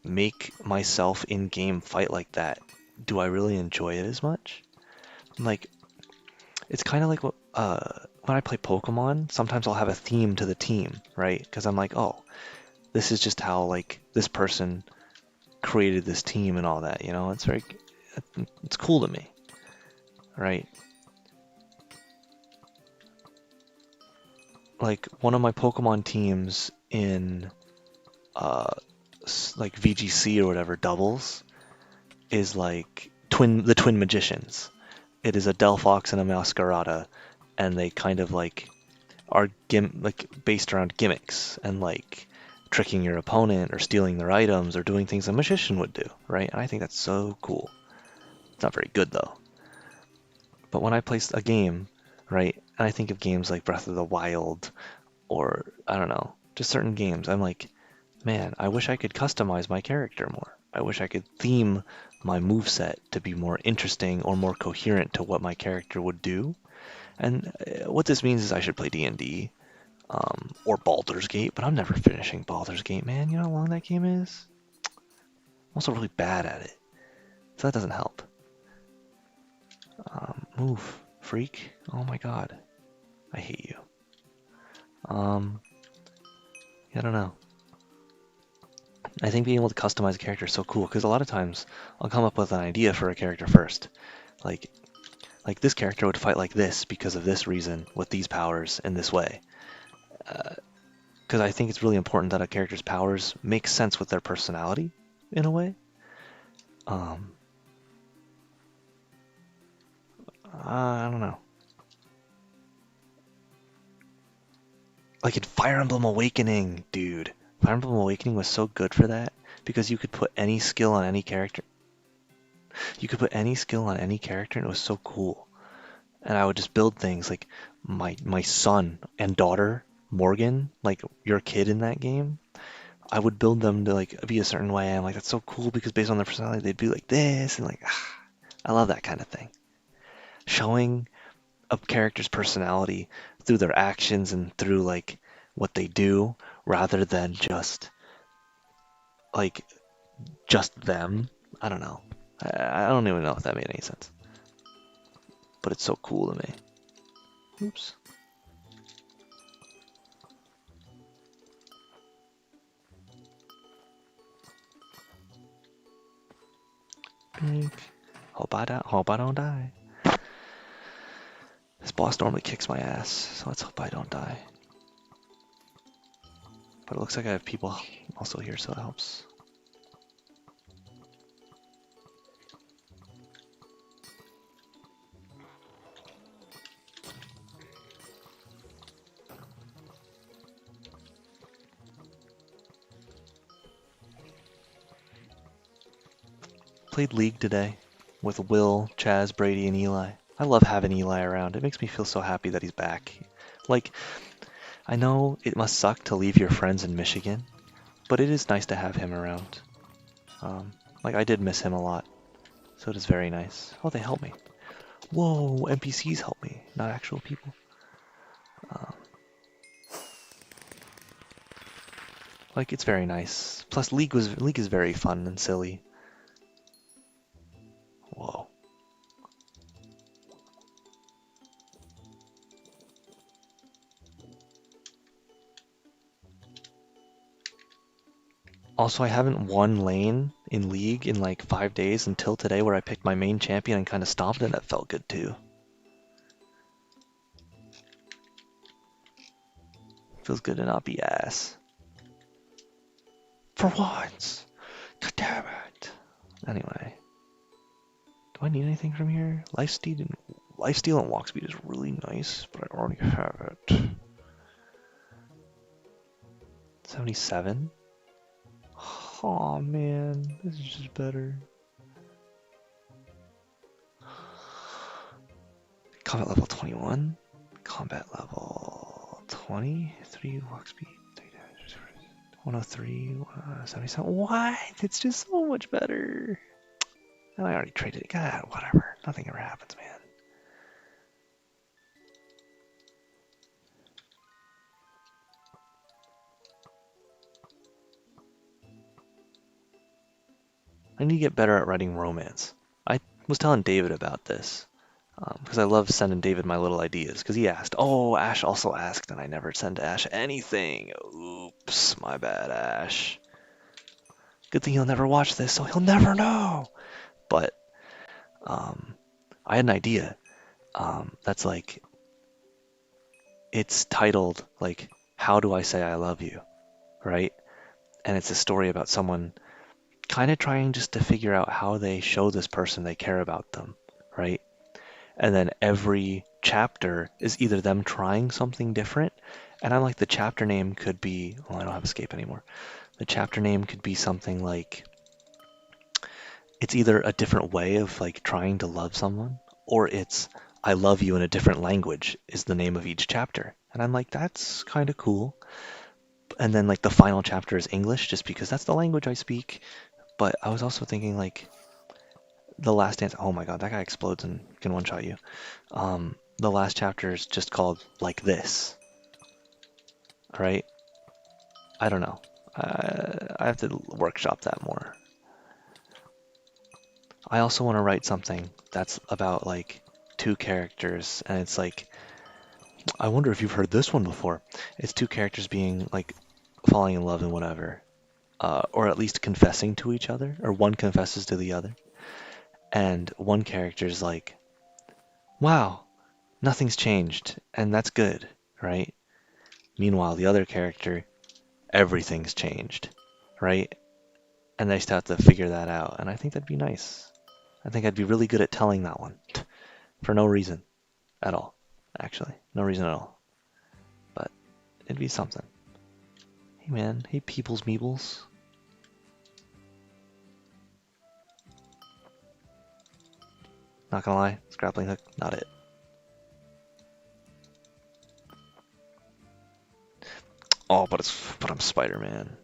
make myself in game fight like that, do I really enjoy it as much? Like, it's kind of like what when I play Pokemon, sometimes I'll have a theme to the team, right? Because I'm like, oh, this is just how like this person created this team and all that, you know? It's cool to me, right? Like one of my Pokemon teams in uh like VGC or whatever doubles is like the twin magicians. It is a Delphox and a Masquerada, and they kind of like are like based around gimmicks and like tricking your opponent or stealing their items or doing things a magician would do, right? And I think that's so cool. It's not very good though. But when I play a game, right, and I think of games like Breath of the Wild or I don't know, just certain games, I'm like, man, I wish I could customize my character more. I wish I could theme my moveset to be more interesting or more coherent to what my character would do. And what this means is I should play D&D or Baldur's Gate, but I'm never finishing Baldur's Gate, man. You know how long that game is? I'm also really bad at it, so that doesn't help. Move, freak. Oh my god. I hate you. Um, I don't know. I think being able to customize a character is so cool because a lot of times I'll come up with an idea for a character first. Like, like this character would fight like this because of this reason with these powers in this way. Because I think it's really important that a character's powers make sense with their personality in a way. Um, I don't know. Like in Fire Emblem Awakening, dude. Fire Emblem Awakening was so good for that because you could put any skill on any character. You could put any skill on any character and it was so cool. And I would just build things like my son and daughter, Morgan, like your kid in that game. I would build them to like be a certain way. I'm like, that's so cool because based on their personality, they'd be like this and like, I love that kind of thing. Showing a character's personality through their actions and through like what they do rather than like just them. I don't know. I don't even know if that made any sense, but it's so cool to me. Oops. Pink. Hope I don't die. This boss normally kicks my ass, so let's hope I don't die. But it looks like I have people also here, so that helps. Played League today with Will, Chaz, Brady, and Eli. I love having Eli around. It makes me feel so happy that he's back. Like, I know it must suck to leave your friends in Michigan, but it is nice to have him around. Like, I did miss him a lot, so it is very nice. Oh, they help me. Whoa, NPCs help me, not actual people. Um, like, it's very nice. Plus, League is very fun and silly. Whoa. Also, I haven't won lane in League in like 5 days until today where I picked my main champion and kind of stomped and that felt good too. Feels good to not be ass. For once! God damn it! Anyway. Do I need anything from here? Lifesteal and walk speed is really nice, but I already have it. 77? Oh man, this is just better. Combat level 21? Combat level 20? 3 walk speed, 3 damage, 103, 77. What? It's just so much better. And I already traded it. God, whatever. Nothing ever happens, man. I need to get better at writing romance. I was telling David about this because I love sending David my little ideas because he asked. Oh, Ash also asked, and I never send Ash anything. Oops, my bad, Ash. Good thing he'll never watch this, so he'll never know. But I had an idea that's like it's titled like "How Do I Say I Love You," right? And it's a story about someone kind of trying just to figure out how they show this person they care about them, right? And then every chapter is either them trying something different, and I'm like, the chapter name could be, well, I don't have escape anymore. The chapter name could be something like, it's either a different way of like trying to love someone, or it's I love you in a different language is the name of each chapter. And I'm like, that's kind of cool. And then like the final chapter is English just because that's the language I speak. But I was also thinking like the last dance. Oh my god, that guy explodes and can one shot you. The last chapter is just called like this, right? I don't know. I have to workshop that more. I also want to write something that's about like two characters, and it's like I wonder if you've heard this one before. It's two characters being like falling in love and whatever, or at least confessing to each other, or one confesses to the other, and one character's like, "Wow, nothing's changed, and that's good, right?" Meanwhile, the other character, everything's changed, right? And they still have to figure that out, and I think that'd be nice. I think I'd be really good at telling that one for no reason at all, actually, no reason at all. But it'd be something. Hey man, hey peoples meebles. Not gonna lie, this grappling hook, not it. Oh, but I'm Spider-Man.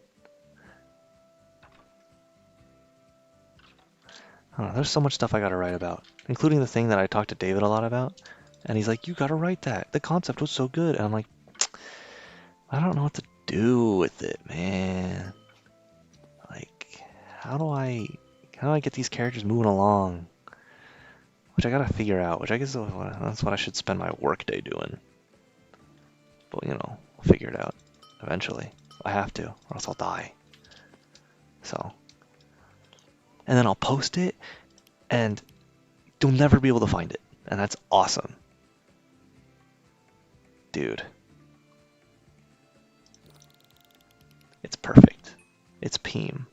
I don't know, there's so much stuff I gotta write about, including the thing that I talked to David a lot about. And he's like, you gotta write that. The concept was so good. And I'm like, I don't know what to do with it, man. Like, how do I get these characters moving along? Which I gotta figure out, which I guess that's what I should spend my workday doing. But, I'll figure it out eventually. I have to, or else I'll die. So, and then I'll post it, and you'll never be able to find it. And that's awesome. Dude. It's perfect. It's Peem.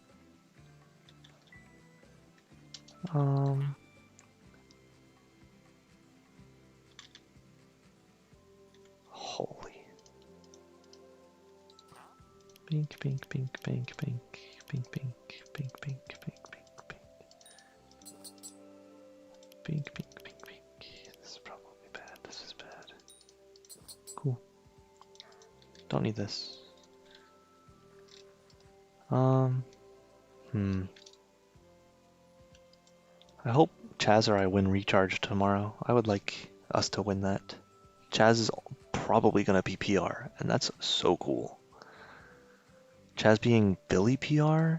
Holy. Pink, pink, pink, pink, pink, pink, pink, pink, pink, pink, pink, pink. Pink, pink, pink, pink. This is probably bad. This is bad. Cool. Don't need this. I hope Chaz or I win Recharge tomorrow. I would like us to win that. Chaz is probably gonna be PR, and that's so cool. Chaz being Billy PR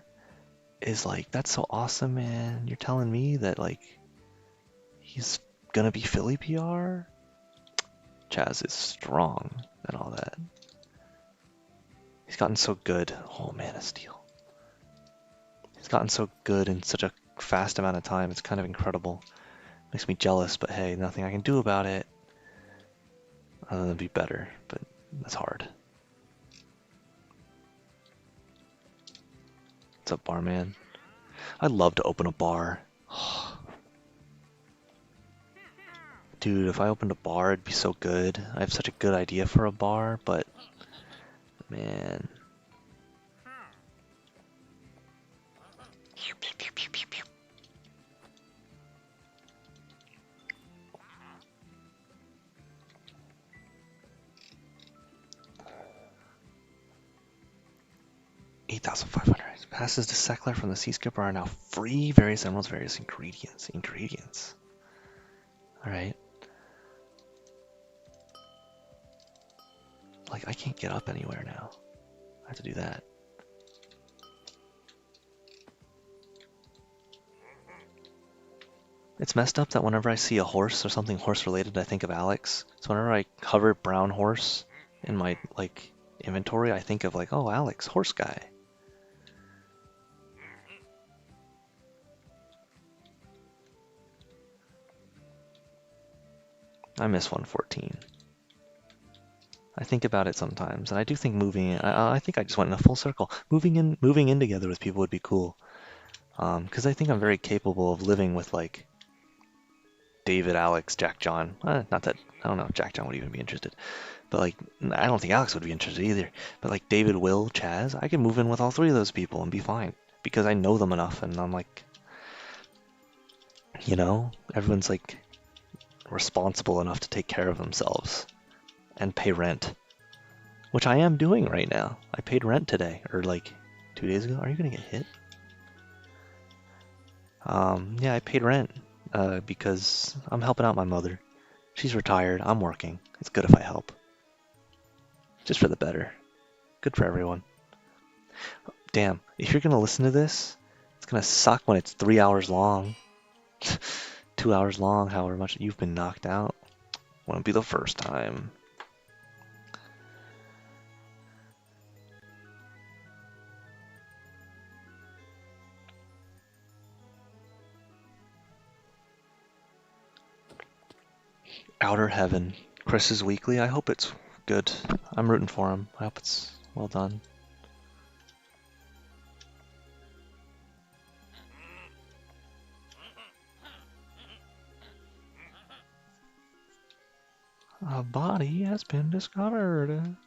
is like, that's so awesome, man. You're telling me that, like, he's gonna be Philly PR? Chaz is strong and all that. He's gotten so good. Oh, Man of Steel. He's gotten so good in such a fast amount of time. It's kind of incredible. Makes me jealous, but hey, nothing I can do about it other than be better, but that's hard. What's up, barman? I'd love to open a bar. Dude, if I opened a bar, it'd be so good. I have such a good idea for a bar, but man. $8,500. Passes to Seckler from the Sea Skipper are now free. Various emeralds, various ingredients. Ingredients. Alright. Like, I can't get up anywhere now. I have to do that. It's messed up that whenever I see a horse or something horse-related, I think of Alex. So whenever I hover brown horse in my, like, inventory, I think of, like, oh, Alex, horse guy. I miss 114. I think about it sometimes, and I do think moving. I think I just went in a full circle. Moving in together with people would be cool. Because I think I'm very capable of living with like David, Alex, Jack, John. Not that I don't know if Jack John would even be interested, but like I don't think Alex would be interested either. But like David, Will, Chaz, I can move in with all three of those people and be fine because I know them enough, and I'm like, everyone's like responsible enough to take care of themselves and pay rent. Which I am doing right now. I paid rent today, or like 2 days ago. Are you gonna get hit? Yeah, I paid rent because I'm helping out my mother. She's retired. I'm working. It's good if I help. Just for the better. Good for everyone. Damn, if you're gonna listen to this, it's gonna suck when it's 3 hours long. 2 hours long, however much you've been knocked out. Won't be the first time. Outer Heaven. Chris's weekly. I hope it's good. I'm rooting for him. I hope it's well done. A body has been discovered.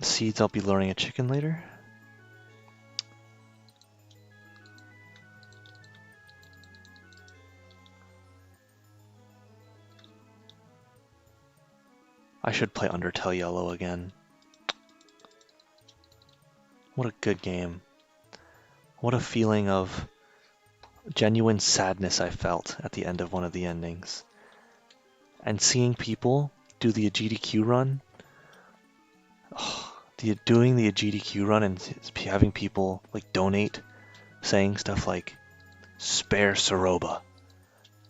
Seeds, I'll be luring a chicken later. I should play Undertale Yellow again. What a good game. What a feeling of genuine sadness I felt at the end of one of the endings. And seeing people do the GDQ run, doing the GDQ run and having people like donate, saying stuff like "spare Soroba."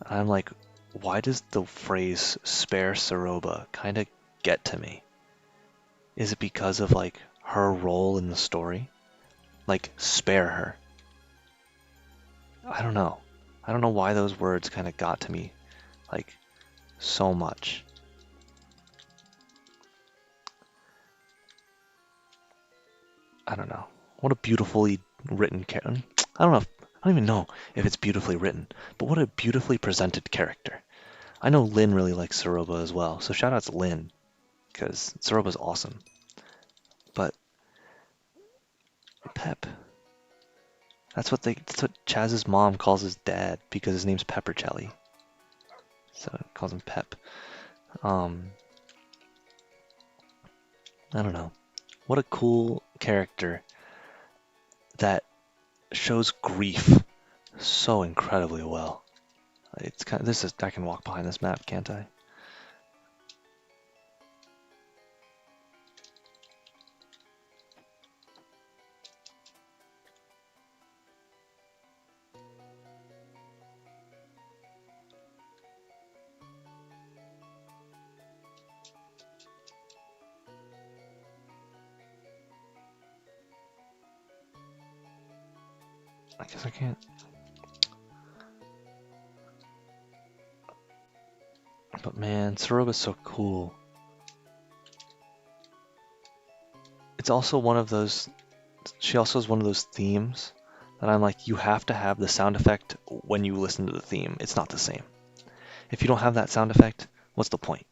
I'm like, why does the phrase "spare Soroba" kind of get to me? Is it because of like her role in the story? Like, spare her. I don't know. I don't know why those words kind of got to me like so much. I don't know. What a beautifully written character. I don't know. I don't even know if it's beautifully written, but what a beautifully presented character. I know Lynn really likes Soroba as well, so shout out to Lynn, because Soroba's awesome. But Pep, that's what Chaz's mom calls his dad because his name's Peppercelli. So it calls him Pep. Um, I don't know. What a cool character that shows grief so incredibly well. It's kind of, this is I can walk behind this map, can't I? I guess I can't. But man, Soroba's so cool. It's also one of those, she also has one of those themes that I'm like, you have to have the sound effect when you listen to the theme. It's not the same. If you don't have that sound effect, what's the point?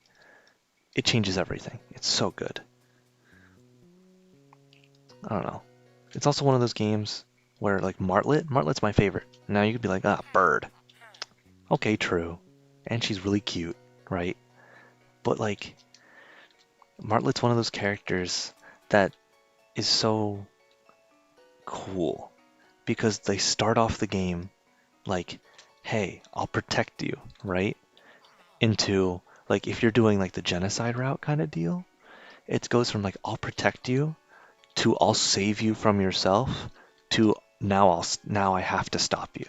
It changes everything. It's so good. I don't know. It's also one of those games where like Martlet's my favorite. Now you could be like, ah, bird. Okay, true. And she's really cute, right? But like, Martlet's one of those characters that is so cool because they start off the game like, hey, I'll protect you, right? Into like if you're doing like the genocide route kind of deal, it goes from like I'll protect you to I'll save you from yourself to now I have to stop you.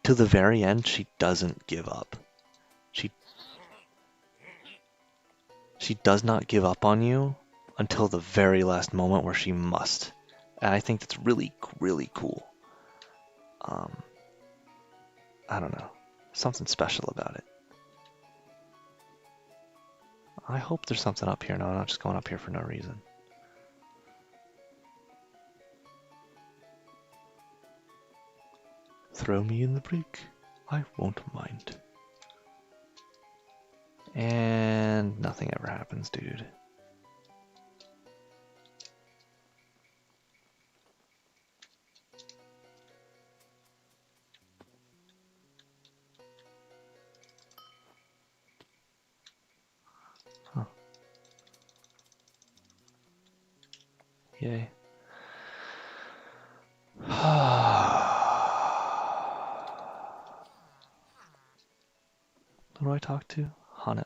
To the very end, she doesn't give up. She she does not give up on you until the very last moment where she must. And I think that's really, really cool. Um, I don't know. Something special about it. I hope there's something up here. No, I'm not just going up here for no reason. Throw me in the break. I won't mind. And nothing ever happens, dude. Huh. Yay. Who do I talk to? Hanep.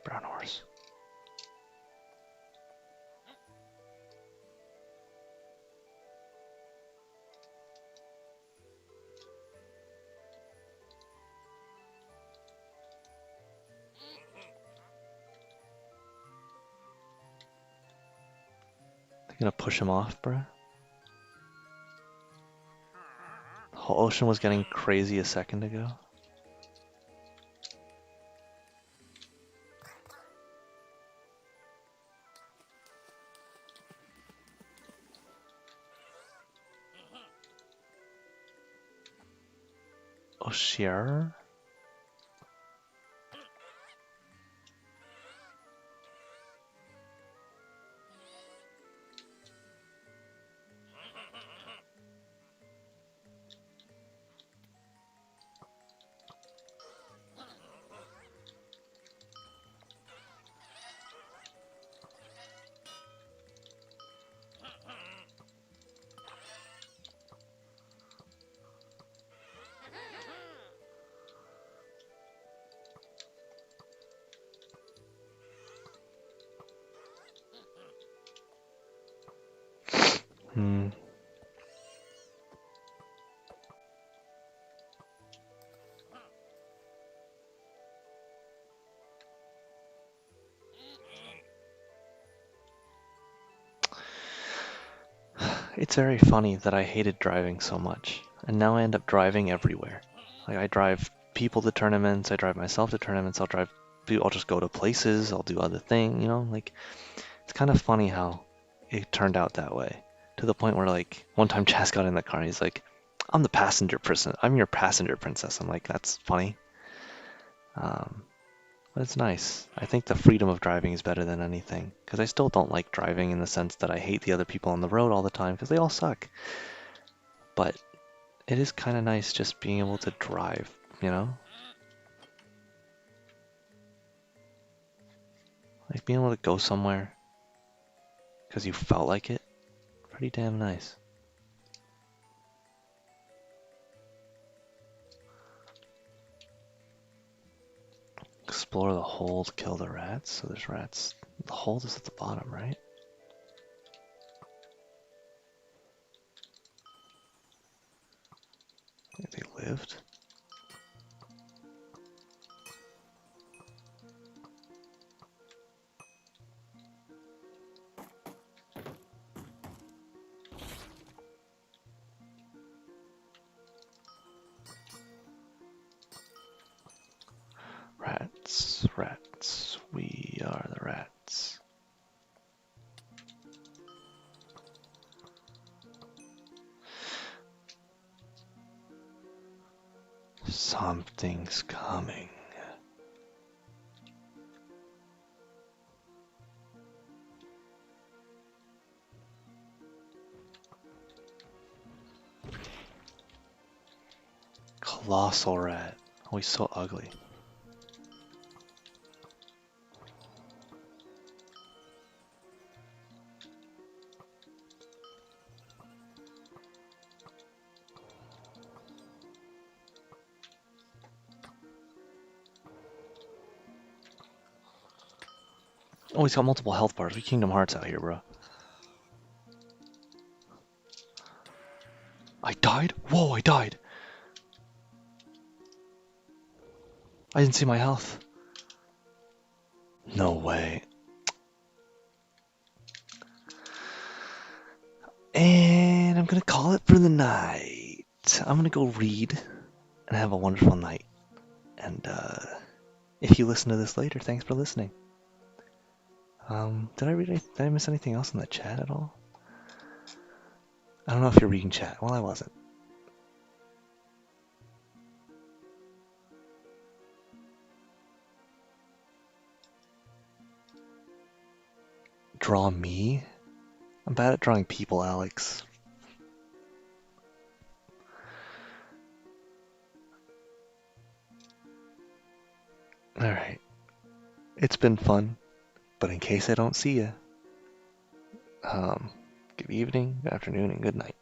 Brown horse. They're gonna push him off, bruh. The whole ocean was getting crazy a second ago. Oh, sure. Hmm. It's very funny that I hated driving so much, and now I end up driving everywhere. Like I drive people to tournaments, I drive myself to tournaments, I'll just go to places, I'll do other things, like it's kind of funny how it turned out that way. To the point where like one time Chas got in the car and he's like, I'm your passenger princess. I'm like, that's funny. Um, but it's nice. I think the freedom of driving is better than anything, because I still don't like driving in the sense that I hate the other people on the road all the time because they all suck. But it is kind of nice just being able to drive, you know? Like being able to go somewhere because you felt like it. Pretty damn nice. Explore the hold, kill the rats. So there's rats. The hold is at the bottom, right? Where they lived. Rats, rats. We are the rats. Something's coming. Colossal rat. Oh, he's so ugly. Oh, he's got multiple health bars. We Kingdom Hearts out here, bro. I died? Whoa, I died. I didn't see my health. No way. And I'm gonna call it for the night. I'm gonna go read and have a wonderful night. And if you listen to this later, thanks for listening. Did I miss anything else in the chat at all? I don't know if you're reading chat. Well, I wasn't. Draw me? I'm bad at drawing people, Alex. Alright. It's been fun, but in case I don't see you, good evening, good afternoon, and good night.